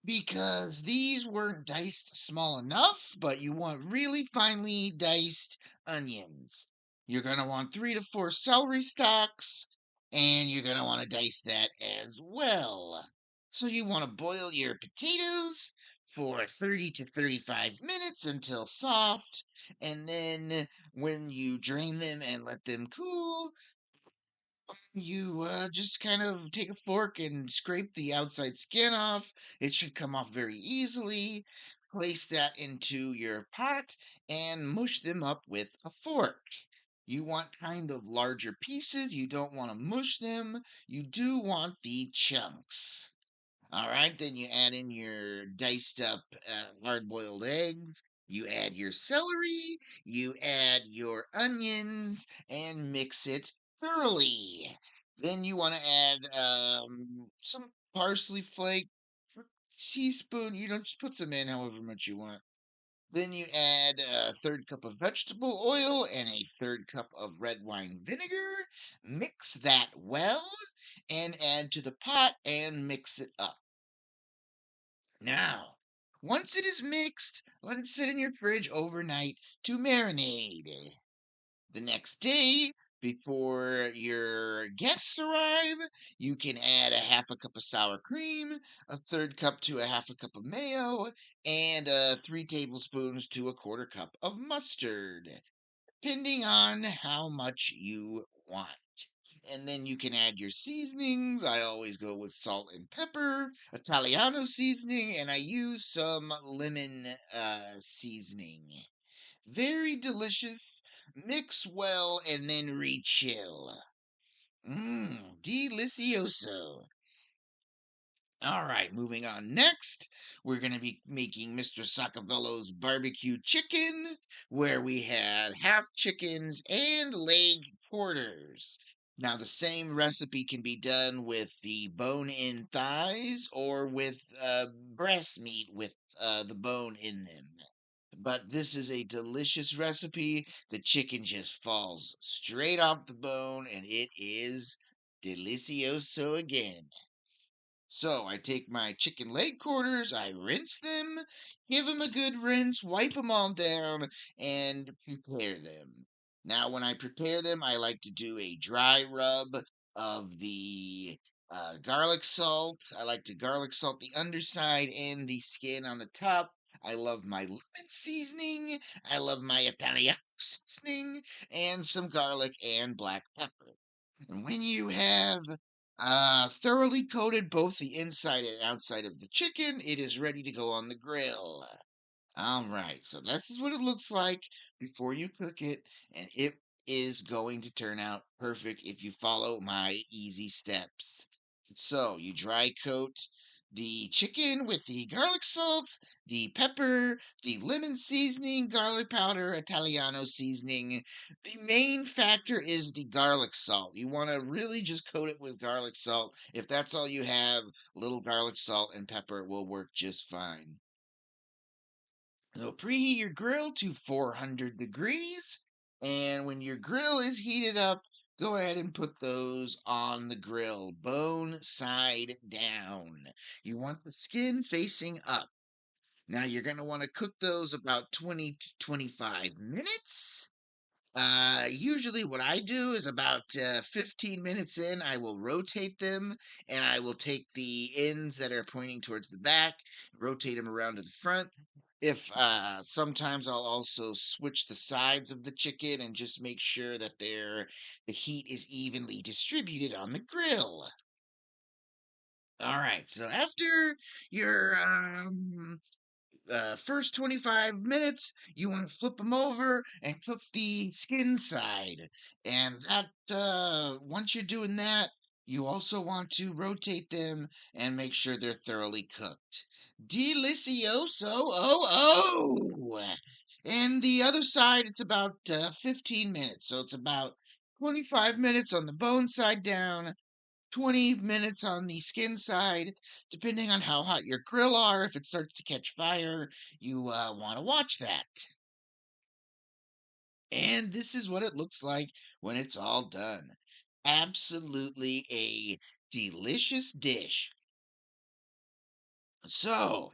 because these weren't diced small enough, but you want really finely diced onions. You're going to want 3 to 4 celery stalks, and you're going to want to dice that as well. So you want to boil your potatoes for 30 to 35 minutes until soft, and then when you drain them and let them cool, you just kind of take a fork and scrape the outside skin off. It should come off very easily. Place that into your pot and mush them up with a fork. You want kind of larger pieces. You don't want to mush them. You do want the chunks. All right, then you add in your diced up hard boiled eggs. You add your celery, you add your onions, and mix it thoroughly. Then you want to add some parsley flake, teaspoon. You know, just put some in however much you want. Then you add a third cup of vegetable oil and a third cup of red wine vinegar. Mix that well and add to the pot and mix it up. Now, once it is mixed, let it sit in your fridge overnight to marinate. The next day, before your guests arrive, you can add a half a cup of sour cream, a third cup to a half a cup of mayo, and 3 tablespoons to a quarter cup of mustard. depending on how much you want. And then you can add your seasonings. I always go with salt and pepper, Italiano seasoning, and I use some lemon seasoning. Very delicious. Mix well and then rechill. Mmm, delicioso. All right, moving on. Next, we're going to be making Mr. Sockavello's barbecue chicken, where we had half chickens and leg quarters. Now, the same recipe can be done with the bone in thighs or with breast meat with the bone in them. But this is a delicious recipe. The chicken just falls straight off the bone, and it is delicioso again. So I take my chicken leg quarters, I rinse them, give them a good rinse, wipe them all down, and prepare them. Now, when I prepare them, I like to do a dry rub of the garlic salt. I like to garlic salt the underside and the skin on the top. I love my lemon seasoning. I love my Italiano seasoning, and some garlic and black pepper. And when you have thoroughly coated both the inside and outside of the chicken, it is ready to go on the grill. All right, so this is what it looks like before you cook it, and it is going to turn out perfect if you follow my easy steps. So you dry coat the chicken with the garlic salt, the pepper, the lemon seasoning, garlic powder, Italiano seasoning. The main factor is the garlic salt. You want to really just coat it with garlic salt. If that's all you have, little garlic salt and pepper will work just fine. So preheat your grill to 400 degrees. And when your grill is heated up, go ahead and put those on the grill, bone side down. You want the skin facing up. Now you're going to want to cook those about 20 to 25 minutes. Usually what I do is about 15 minutes in, I will rotate them and I will take the ends that are pointing towards the back, rotate them around to the front. If sometimes I'll also switch the sides of the chicken and just make sure that the heat is evenly distributed on the grill. All right, so after your first 25 minutes, you want to flip them over and cook the skin side. And that, once you're doing that, you also want to rotate them and make sure they're thoroughly cooked. Delicioso, oh. And the other side, it's about 15 minutes. So it's about 25 minutes on the bone side down, 20 minutes on the skin side, depending on how hot your grill are. If it starts to catch fire, you want to watch that. And this is what it looks like when it's all done. Absolutely a delicious dish. So,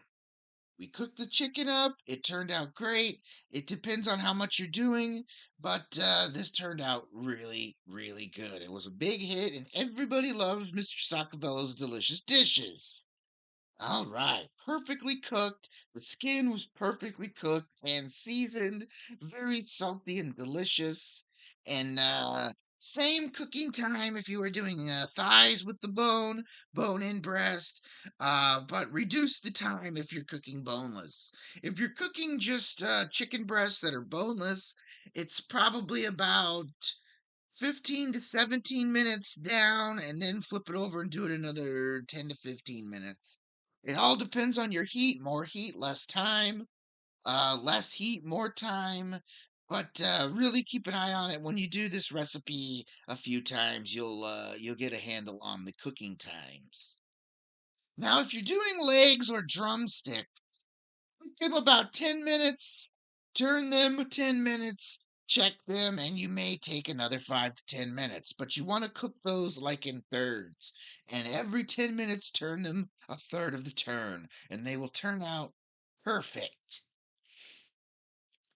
we cooked the chicken up. It turned out great. It depends on how much you're doing, but this turned out really, really good. It was a big hit, and everybody loves Mr. Sockavello's delicious dishes. All right, perfectly cooked. The skin was perfectly cooked and seasoned, very salty and delicious. And same cooking time if you were doing thighs with the bone in breast, but reduce the time if you're cooking boneless. If you're cooking just chicken breasts that are boneless, it's probably about 15 to 17 minutes down and then flip it over and do it another 10 to 15 minutes. It all depends on your heat. More heat, less time. Less heat, more time. But really keep an eye on it. When you do this recipe a few times, you'll get a handle on the cooking times. Now, if you're doing legs or drumsticks, give them about 10 minutes, turn them 10 minutes, check them, and you may take another 5 to 10 minutes. But you want to cook those like in thirds. And every 10 minutes, turn them a third of the turn, and they will turn out perfect.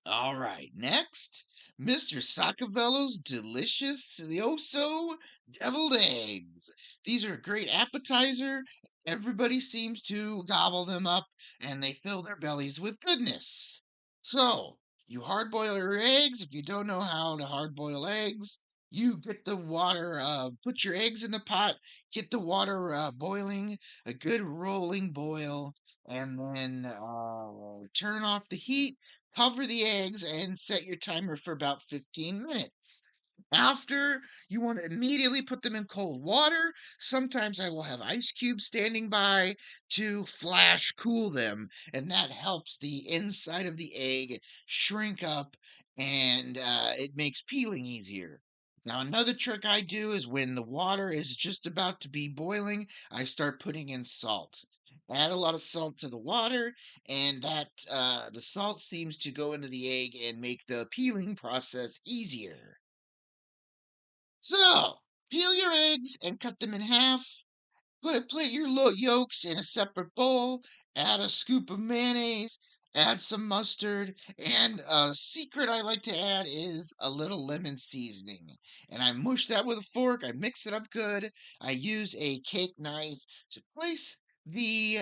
All right, next, Mr. Sockavello's deliciouso deviled eggs. These are a great appetizer. Everybody seems to gobble them up and they fill their bellies with goodness. So, You hard boil your eggs. If you don't know how to hard boil eggs, you get the water, put your eggs in the pot, get the water boiling, a good rolling boil, and then turn off the heat, cover the eggs, and set your timer for about 15 minutes. After, you want to immediately put them in cold water. Sometimes I will have ice cubes standing by to flash cool them, and that helps the inside of the egg shrink up and it makes peeling easier. Now, another trick I do is when the water is just about to be boiling, I start putting in salt. Add a lot of salt to the water, and that the salt seems to go into the egg and make the peeling process easier. So, peel your eggs and cut them in half. Put your yolks in a separate bowl. Add a scoop of mayonnaise. Add some mustard. And a secret I like to add is a little lemon seasoning. And I mush that with a fork. I mix it up good. I use a cake knife to place the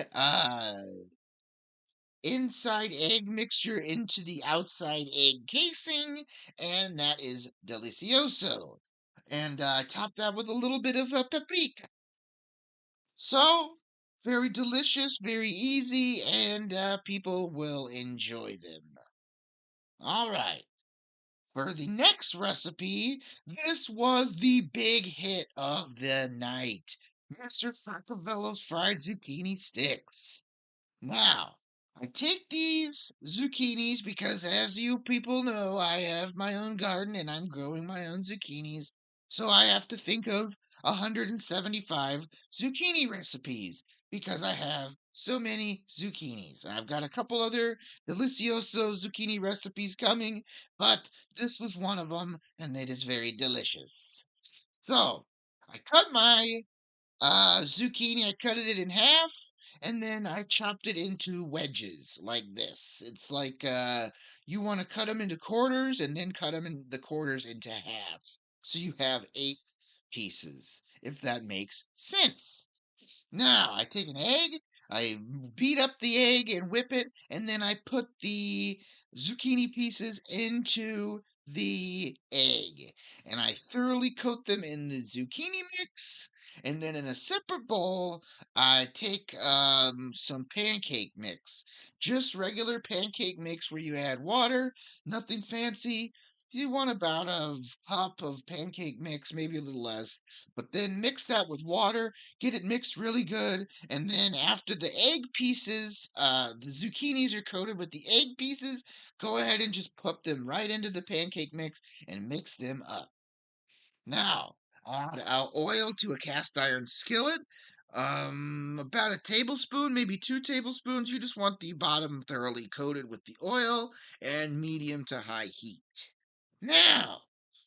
inside egg mixture into the outside egg casing, and that is delicioso. And top that with a little bit of paprika. So, very delicious, very easy, and people will enjoy them. All right. For the next recipe, this was the big hit of the night, Mr. Sockavello's fried zucchini sticks. Now, I take these zucchinis because, as you people know, I have my own garden and I'm growing my own zucchinis. So I have to think of 175 zucchini recipes because I have so many zucchinis. I've got a couple other delicioso zucchini recipes coming, but this was one of them, and it is very delicious. So I cut my zucchini, I cut it in half, and then I chopped it into wedges like this. It's like you want to cut them into quarters and then cut them in the quarters into halves. So you have 8 pieces, if that makes sense. Now, I take an egg, I beat up the egg and whip it, and then I put the zucchini pieces into the egg. And I thoroughly coat them in the zucchini mix. And then in a separate bowl, I take some pancake mix. Just regular pancake mix where you add water, nothing fancy. You want about a cup of pancake mix, maybe a little less, but then mix that with water, get it mixed really good, and then after the egg pieces, the zucchinis are coated with the egg pieces, go ahead and just put them right into the pancake mix and mix them up. Now, add oil to a cast iron skillet, about a tablespoon, maybe 2 tablespoons. You just want the bottom thoroughly coated with the oil and medium to high heat. Now,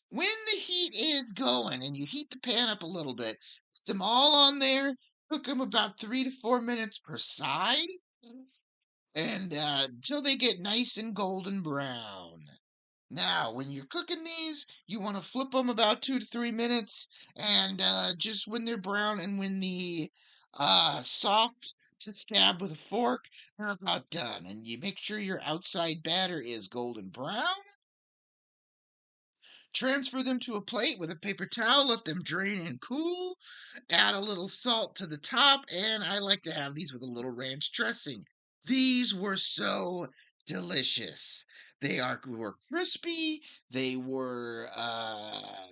when the heat is going and you heat the pan up a little bit, put them all on there, cook them about 3 to 4 minutes per side, and until they get nice and golden brown. Now, when you're cooking these, you want to flip them about 2 to 3 minutes, and just when they're brown and when the soft to stab with a fork, they're about done. And you make sure your outside batter is golden brown. Transfer them to a plate with a paper towel, let them drain and cool. Add a little salt to the top, and I like to have these with a little ranch dressing. These were so delicious. Were crispy. They were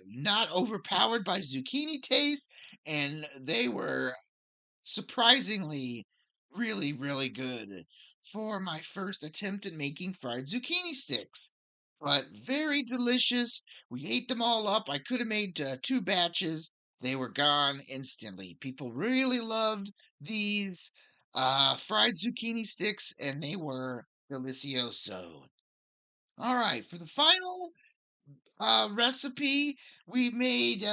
not overpowered by zucchini taste, and they were surprisingly really, really good for my first attempt at making fried zucchini sticks. But very delicious. We ate them all up. I could have made 2 batches. They were gone instantly. People really loved these fried zucchini sticks, and they were delicioso. All right, for the final recipe, we made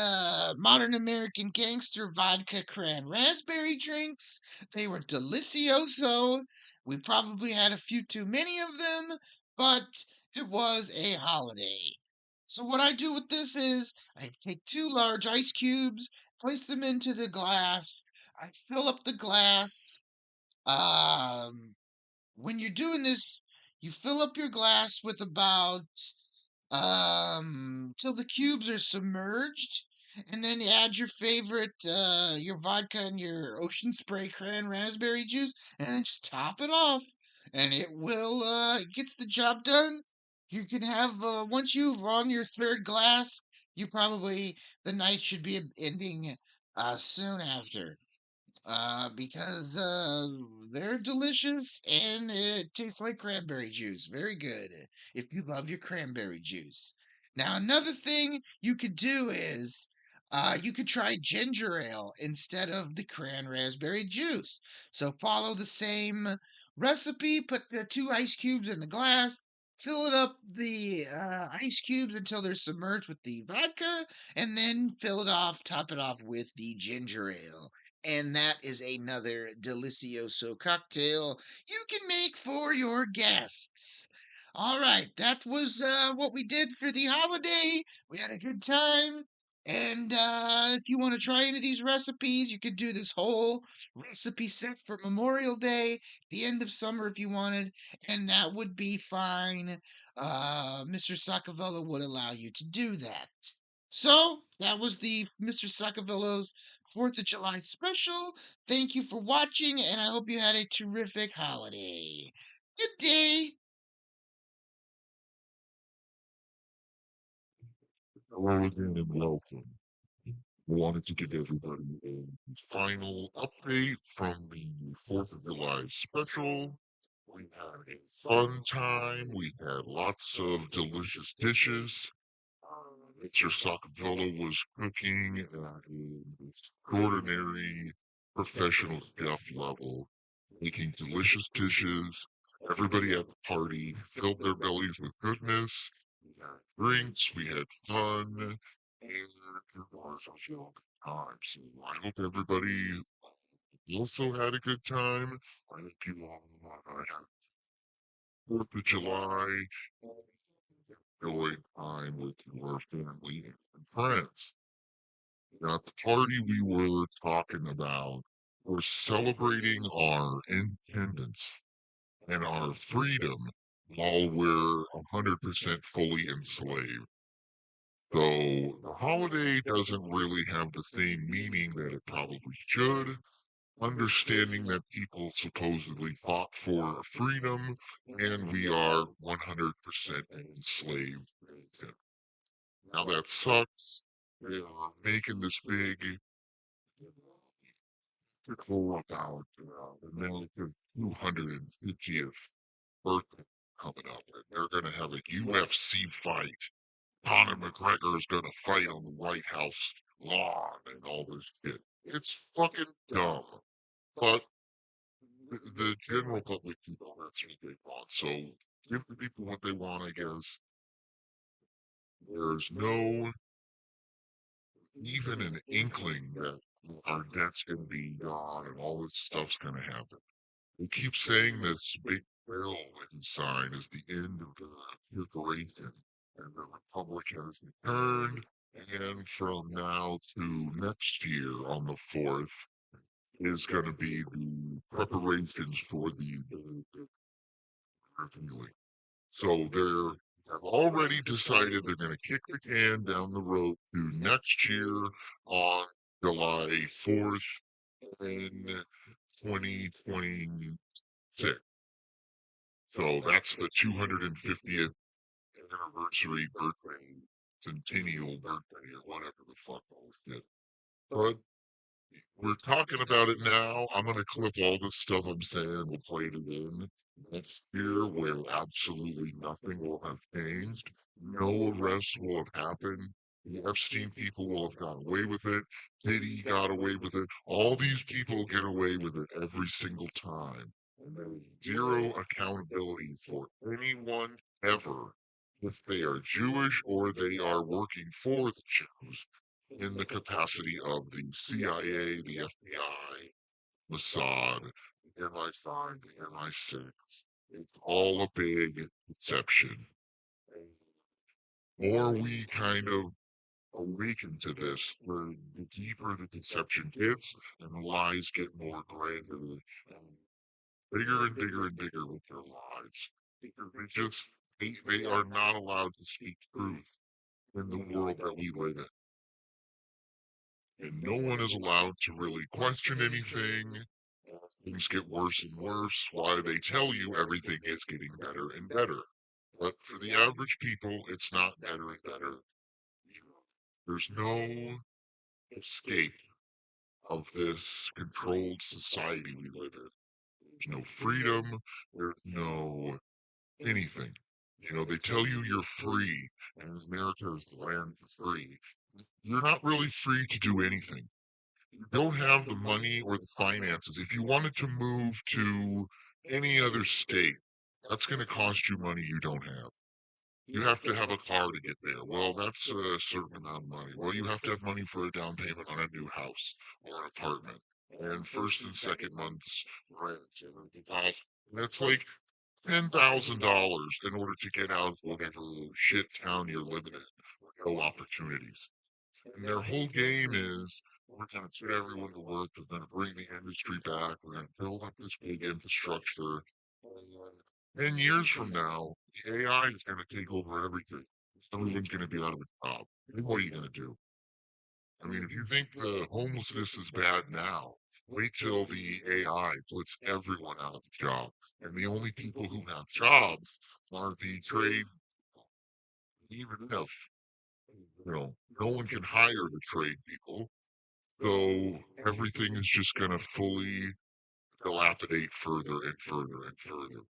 Modern American Gangster Vodka Cran Raspberry drinks. They were delicioso. We probably had a few too many of them, but it was a holiday. So what I do with this is I take 2 large ice cubes, place them into the glass. I fill up the glass. Um, when you're doing this, You fill up your glass with about till the cubes are submerged, and then you add your favorite your vodka and your ocean spray cran raspberry juice, and then just top it off, and it gets the job done. You can have once you've on your third glass, you probably the night should be ending soon after because they're delicious and it tastes like cranberry juice. Very good if you love your cranberry juice. Now, another thing you could do is you could try ginger ale instead of the cran raspberry juice. So follow the same recipe, put the two ice cubes in the glass. Fill it up the ice cubes until they're submerged with the vodka, and then top it off with the ginger ale, and that is another delicioso cocktail you can make for your guests. All right, that was what we did for the holiday. We had a good time. And if you want to try any of these recipes, you could do this whole recipe set for Memorial Day, the end of summer if you wanted, and that would be fine. Mr. Sockavello would allow you to do that. So that was the Mr. Sockavello's 4th of July special. Thank you for watching, and I hope you had a terrific holiday. Good day. Hello again and welcome. I wanted to give everybody a final update from the 4th of July special. We had a fun time. We had lots of delicious dishes. Mr. Sockavello was cooking at an extraordinary professional chef level, making delicious dishes. Everybody at the party filled their bellies with goodness. We had drinks, we had fun, and it was a real good time. So I hope everybody also had a good time. I hope you all had 4th of July, enjoyed time with your family and friends. At the party we were talking about, we're celebrating our independence and our freedom while we're 100% fully enslaved. So the holiday doesn't really have the same meaning that it probably should. Understanding that people supposedly fought for freedom and we are 100% enslaved. Now that sucks. They are making this big article about America's 250th birthday coming up, and they're going to have a UFC fight. Conor McGregor is going to fight on the White House lawn and all this shit. It's fucking dumb. But the general public people, that's what they want. So give the people what they want, I guess. There's no even an inkling that our debt's going to be gone and all this stuff's going to happen. They keep saying this big bill that he signed is the end of the corporation and the Republic has returned. And from now to next year on the 4th is going to be the preparations for the revealing. So they're have already decided they're going to kick the can down the road to next year on July 4th in 2026. So that's the 250th anniversary birthday, centennial birthday, or whatever the fuck it is. But we're talking about it now. I'm going to clip all this stuff I'm saying. We'll play it in next year where absolutely nothing will have changed. No arrests will have happened. The Epstein people will have got away with it. Diddy got away with it. All these people get away with it every single time. And there is zero accountability for anyone ever if they are Jewish or they are working for the Jews in the capacity of the CIA, the FBI, Mossad, the MI5, the MI6. It's all a big deception. The more we kind of awaken to this, the deeper the deception gets, and the lies get more grander and bigger and bigger and bigger with their lies. They just they are not allowed to speak truth in the world that we live in. And no one is allowed to really question anything. Things get worse and worse. Why they tell you everything is getting better and better. But for the average people, it's not better and better. There's no escape of this controlled society we live in. There's no freedom. There's no anything. They tell you you're free and America is the land for free. You're not really free to do anything. You don't have the money or the finances. If you wanted to move to any other state, that's going to cost you money you don't have. You have to have a car to get there. Well, that's a certain amount of money. Well, you have to have money for a down payment on a new house or an apartment. And first and second month's rent and deposit. And it's like $10,000 in order to get out of whatever shit town you're living in. No opportunities. And their whole game is we're going to put everyone to work. We're going to bring the industry back. We're going to build up this big infrastructure. 10 years from now, the AI is going to take over everything. Everyone's going to be out of a job. And what are you going to do? I mean, if you think the homelessness is bad now, wait till the AI puts everyone out of a job. And the only people who have jobs are the trade, even if, no one can hire the trade people. So everything is just going to fully dilapidate further and further and further.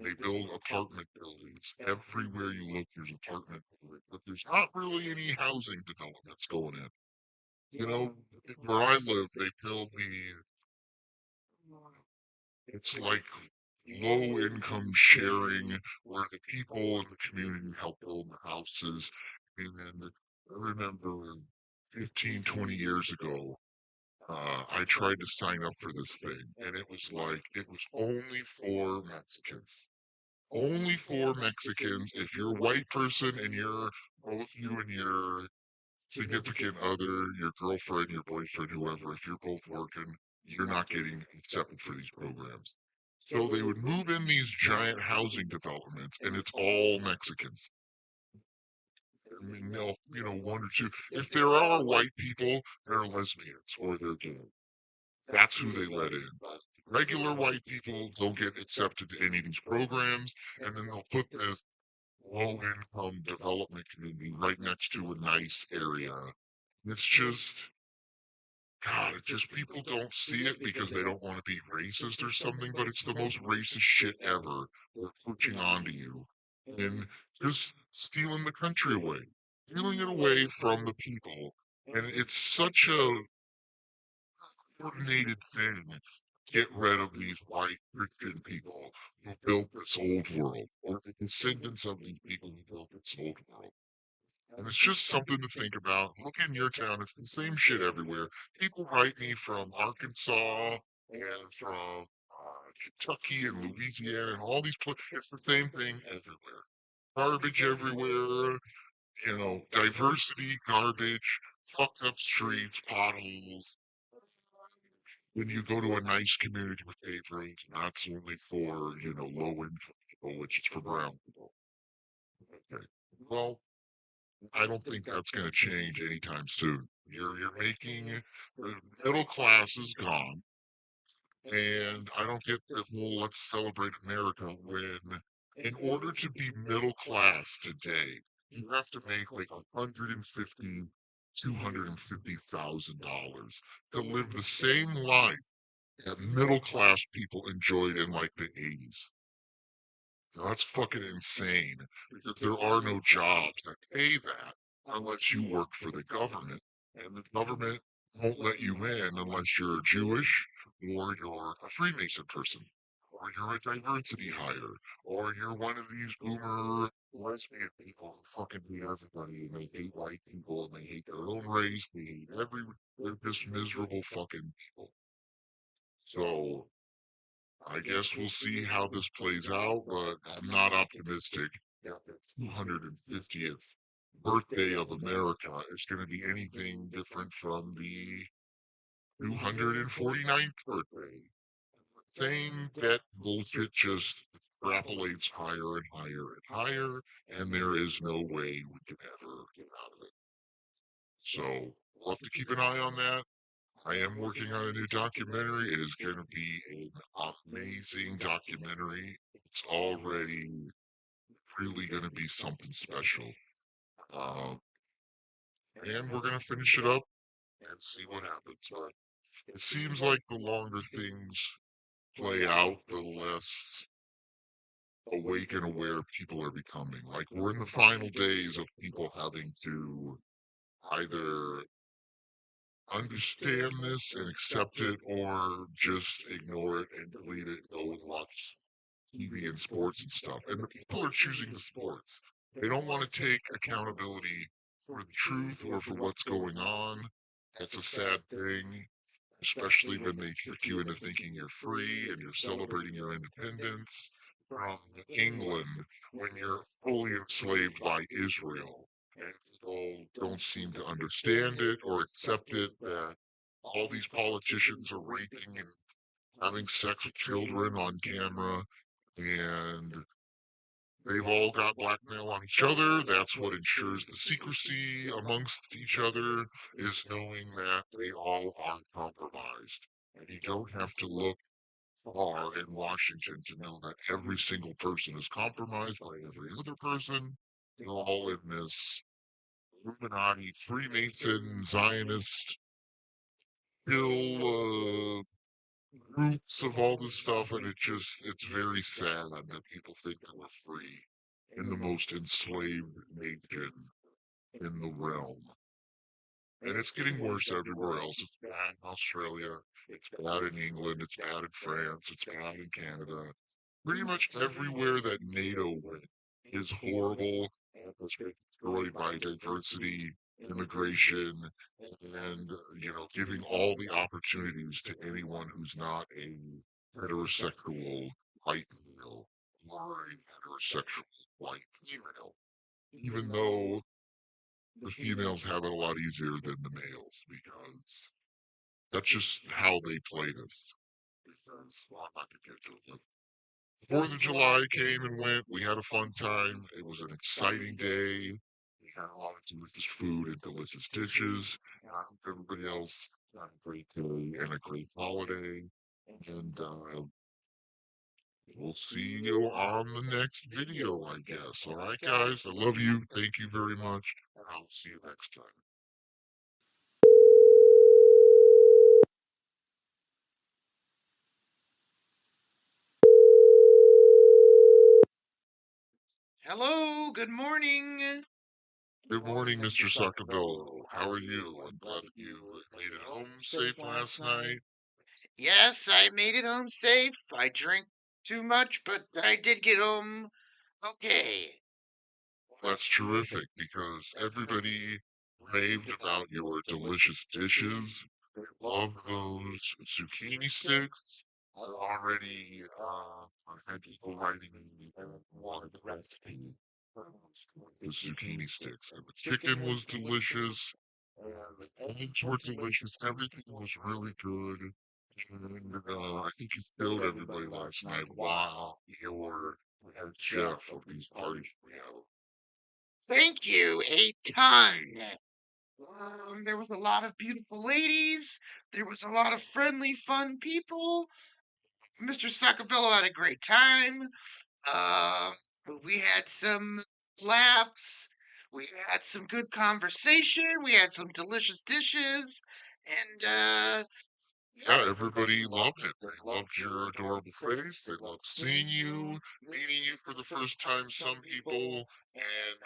They build apartment buildings. Everywhere you look, there's apartment buildings, but there's not really any housing developments going in. Where I live, they build it's like low income sharing where the people in the community help build the houses. And I remember 15, 20 years ago, I tried to sign up for this thing, and it was only for Mexicans. Only for Mexicans. If you're a white person and both you and your significant other, your girlfriend, your boyfriend, whoever, if you're both working, you're not getting accepted for these programs. So they would move in these giant housing developments, and it's all Mexicans. I mean, no, one or two. If there are white people, they're lesbians or they're gay. That's who they let in. But regular white people don't get accepted to any of these programs, and then they'll put this low-income development community right next to a nice area. It's just, God, it just people don't see it because they don't want to be racist or something, but it's the most racist shit ever. They're pushing onto you and just stealing the country away, stealing it away from the people. And it's such a coordinated thing. Get rid of these white Christian people who built this old world, or the descendants of these people who built this old world. And it's just something to think about. Look in your town, it's the same shit everywhere. People write me from Arkansas and from Kentucky and Louisiana and all these places. It's the same thing everywhere. Garbage everywhere, diversity, garbage, fucked up streets, potholes. When you go to a nice community with paved roads, and that's only for, low income people, which is for brown people. Okay. Well, I don't think that's going to change anytime soon. You're making the middle class is gone, and I don't get the whole let's celebrate America when, in order to be middle class today, you have to make like 150, $250,000 to live the same life that middle class people enjoyed in like the 80s. Now, that's fucking insane because there are no jobs that pay that unless you work for the government. And the government won't let you in unless you're Jewish or you're a Freemason person or you're a diversity hire or you're one of these boomer lesbian people who fucking hate everybody and they hate white people and they hate their own race. They're just miserable fucking people. So I guess we'll see how this plays out, but I'm not optimistic that the 250th birthday of America is going to be anything different from the 249th birthday. Same that bullshit, just extrapolates higher and higher and higher, and there is no way we can ever get out of it. So we'll have to keep an eye on that. I am working on a new documentary. It is going to be an amazing documentary. It's already really going to be something special. Uh, and we're going to finish it up and see what happens. But it seems like the longer things play out, the less awake and aware people are becoming. Like we're in the final days of people having to either understand this and accept it or just ignore it and delete it and go and watch TV and sports and stuff. And the people are choosing the sports. They don't want to take accountability for the truth or for what's going on. That's a sad thing, especially when they trick you into thinking you're free and you're celebrating your independence from England when you're fully enslaved by Israel. And people don't seem to understand it or accept it that all these politicians are raping and having sex with children on camera, and they've all got blackmail on each other. That's what ensures the secrecy amongst each other, is knowing that they all are compromised. And you don't have to look far in Washington to know that every single person is compromised by every other person. They're all in this Illuminati, Freemason, Zionist, Hill roots of all this stuff, and it's very sad that people think that we're free in the most enslaved nation in the realm. And it's getting worse everywhere else. It's bad in Australia, it's bad in England, it's bad in France, it's bad in Canada. Pretty much everywhere that NATO went is horrible and has been destroyed by diversity, immigration, and giving all the opportunities to anyone who's not a heterosexual white male or a heterosexual white female, even though the females have it a lot easier than the males because that's just how they play this. Because, well, I'm not gonna get to it. 4th of July came and went. We had a fun time. It was an exciting day. We had a lot of delicious food and delicious dishes. And I hope everybody else had a great day and a great holiday. And we'll see you on the next video, I guess. All right, guys. I love you. Thank you very much. And I'll see you next time. Hello, good morning. Good morning, Mr. Sockavello. How are you? I'm glad that you made it home safe last night. Yes, I made it home safe. I drank too much, but I did get home okay. That's terrific because everybody raved about your delicious dishes. They love those zucchini sticks. I already had people writing me and wanted the recipe for the zucchini sticks. And the chicken was delicious, and the eggs were delicious. Everything was really good. And I think you showed everybody last night while you were head chef of these parties we have. Thank you, a ton. There was a lot of beautiful ladies. There was a lot of friendly, fun people. Mr. Sockavello had a great time. Uh, we had some laughs. We had some good conversation. We had some delicious dishes. And Yeah, everybody loved it. They loved your adorable face. They loved seeing you, meeting you for the first time. Some people, and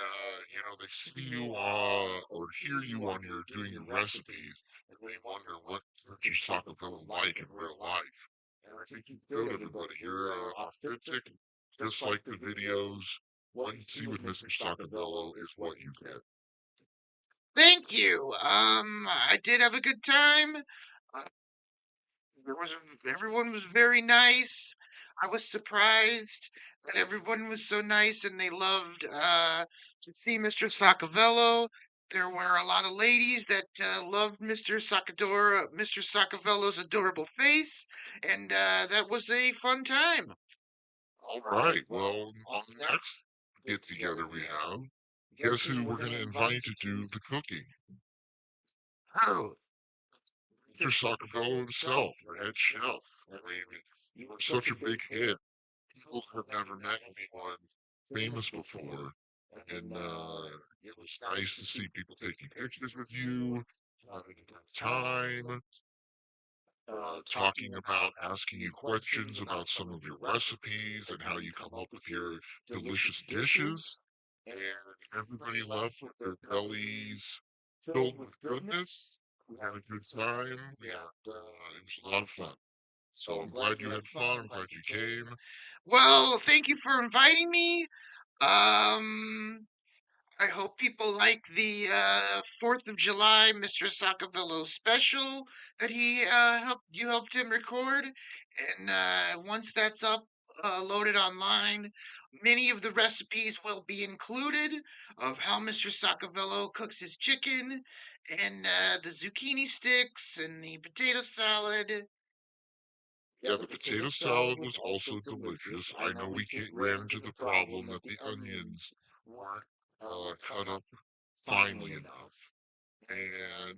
they see you or hear you on your doing your recipes, and they wonder what your Sockavello like in real life. And I think you showed everybody you're authentic, just like the videos. What you see with Mr. Sockavello is what you get. thank you. I did have a good time. Uh, there was everyone was very nice. I was surprised that everyone was so nice and they loved to see Mr. Sockavello. There were a lot of ladies that loved Mr. Sockavello's adorable face, and that was a fun time. All right. Well, on the next get together we have, guess who we're going to invite to do the cooking? Oh, Mr. Sockavello himself, our head chef. I mean, you were such a big hit. People have never met anyone famous before, and it was nice to see people taking pictures with you, having a good time, talking about asking you questions about some of your recipes and how you come up with your delicious dishes. And everybody left with their bellies filled with goodness. We had a good time. It was a lot of fun. So I'm glad you had fun. I'm glad you came. well, thank you for inviting me. Um, I hope people like the 4th of July Mr. Sockavello special that you helped him record. And once that's up, loaded online, many of the recipes will be included of how Mr. Sockavello cooks his chicken and the zucchini sticks and the potato salad. Yeah, the potato salad was also delicious. I know ran into the problem that the onions weren't cut up finely enough. And,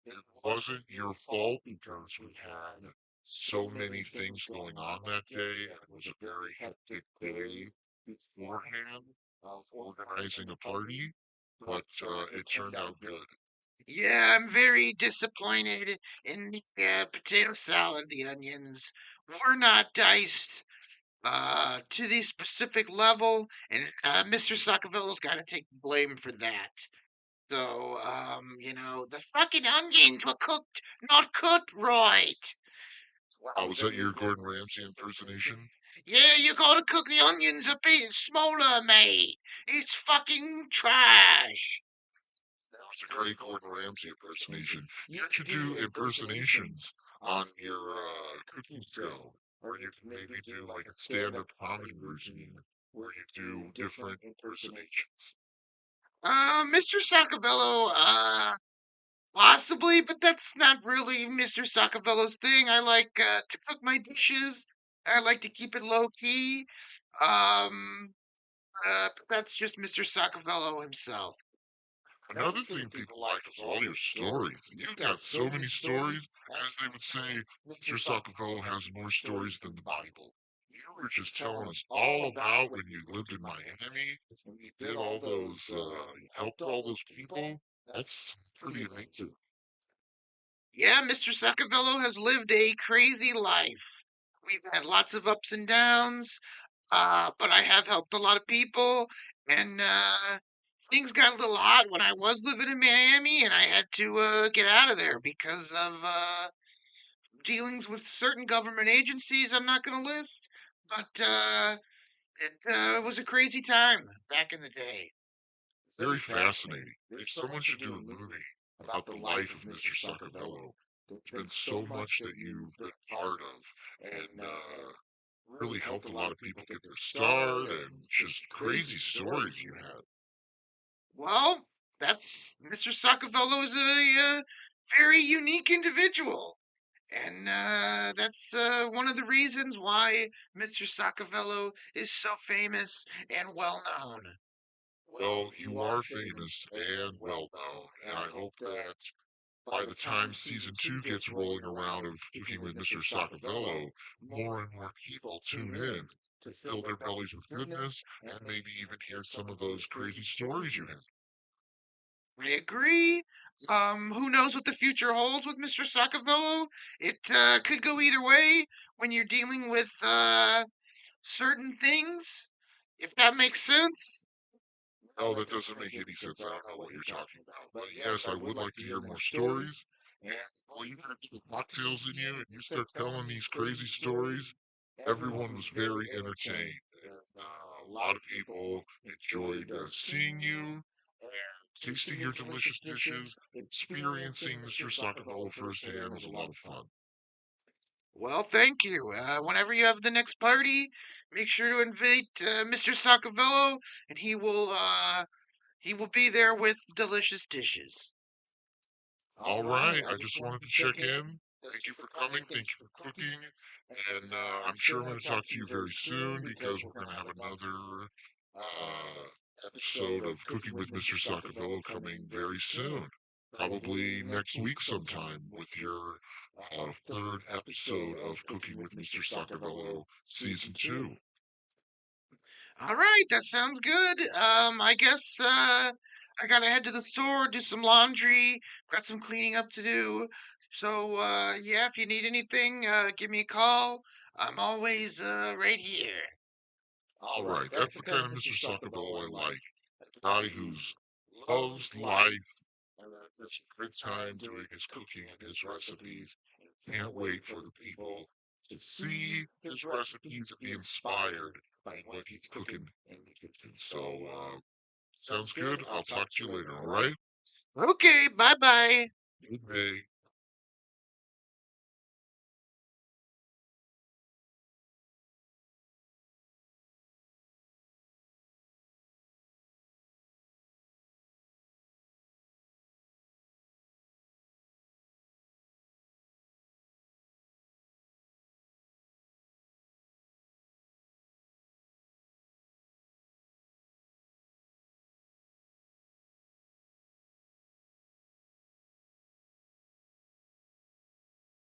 it wasn't your fault because we had so many things going on that day, and it was a very hectic day beforehand of organizing a party, but it turned out good. Yeah, I'm very disappointed in the potato salad. The onions were not diced to the specific level, and Mr. Sockavello's got to take blame for that. So, the fucking onions were cooked, not cooked right. Was that your Gordon Ramsay impersonation? Yeah, you gotta cook the onions a bit smaller, mate. It's fucking trash. That was a great Gordon Ramsay impersonation. You should do impersonations on your cooking show, or you can maybe do like a stand-up comedy routine where you do different impersonations. Mr. Sockavello, possibly, but that's not really Mr. Sockavello's thing. I like to cook my dishes. I like to keep it low key. Um, but that's just Mr. Sockavello himself. Another thing people liked was all your stories. You got so many stories, as they would say, Mr. Sockavello has more stories than the Bible. You were just telling us all about when you lived in Miami and you did all those, you helped all those people. That's pretty amazing. Yeah, Mr. Sockavello has lived a crazy life. We've had lots of ups and downs, but I have helped a lot of people, and things got a little hot when I was living in Miami, and I had to get out of there because of dealings with certain government agencies I'm not going to list. But it was a crazy time back in the day. Very fascinating. If someone should do a movie about the life of Mr. Sockavello, there's been so much that you've been part of, and really helped a lot of people get their start, and just crazy stories you had. Well, that's Mr. Sockavello is a very unique individual. And that's one of the reasons why Mr. Sockavello is so famous and well known. Well, you are famous and well known, and I hope that by the time season two gets rolling around of Cooking with Mr. Sockavello, more and more people tune in to fill their bellies with goodness and maybe even hear some of those crazy stories you have. I agree. Who knows what the future holds with Mr. Sockavello? It could go either way when you're dealing with certain things, if that makes sense. No, that doesn't make any sense. I don't know what you're talking about. But yes, I would like to hear more stories. And when you have the cocktails in you and you start telling these crazy stories, everyone was very entertained. And a lot of people enjoyed seeing you and tasting your delicious dishes. Experiencing Mr. Sockavello firsthand was a lot of fun. Well, thank you. Whenever you have the next party, make sure to invite Mr. Sockavello, and he will be there with delicious dishes. All right, I just wanted to check in. Thank you for coming. Thank you for cooking. And I'm sure I'm going to talk to you very soon because we're going to have another episode of Cooking with Mr. Sockavello coming very soon. Probably next week sometime with your third episode of Cooking with Mr. Sockavello Season 2. All right, that sounds good. I guess I gotta head to the store, do some laundry, got some cleaning up to do. So yeah, if you need anything, give me a call. I'm always right here. All right, that's the kind of Mr. Sockavello I like. A guy who's loves life and has a good time doing his cooking and his recipes. Can't wait for the people to see his recipes and be inspired by what he's cooking in the kitchen. So, sounds good. I'll talk to you later, all right? Okay, bye bye. Good day.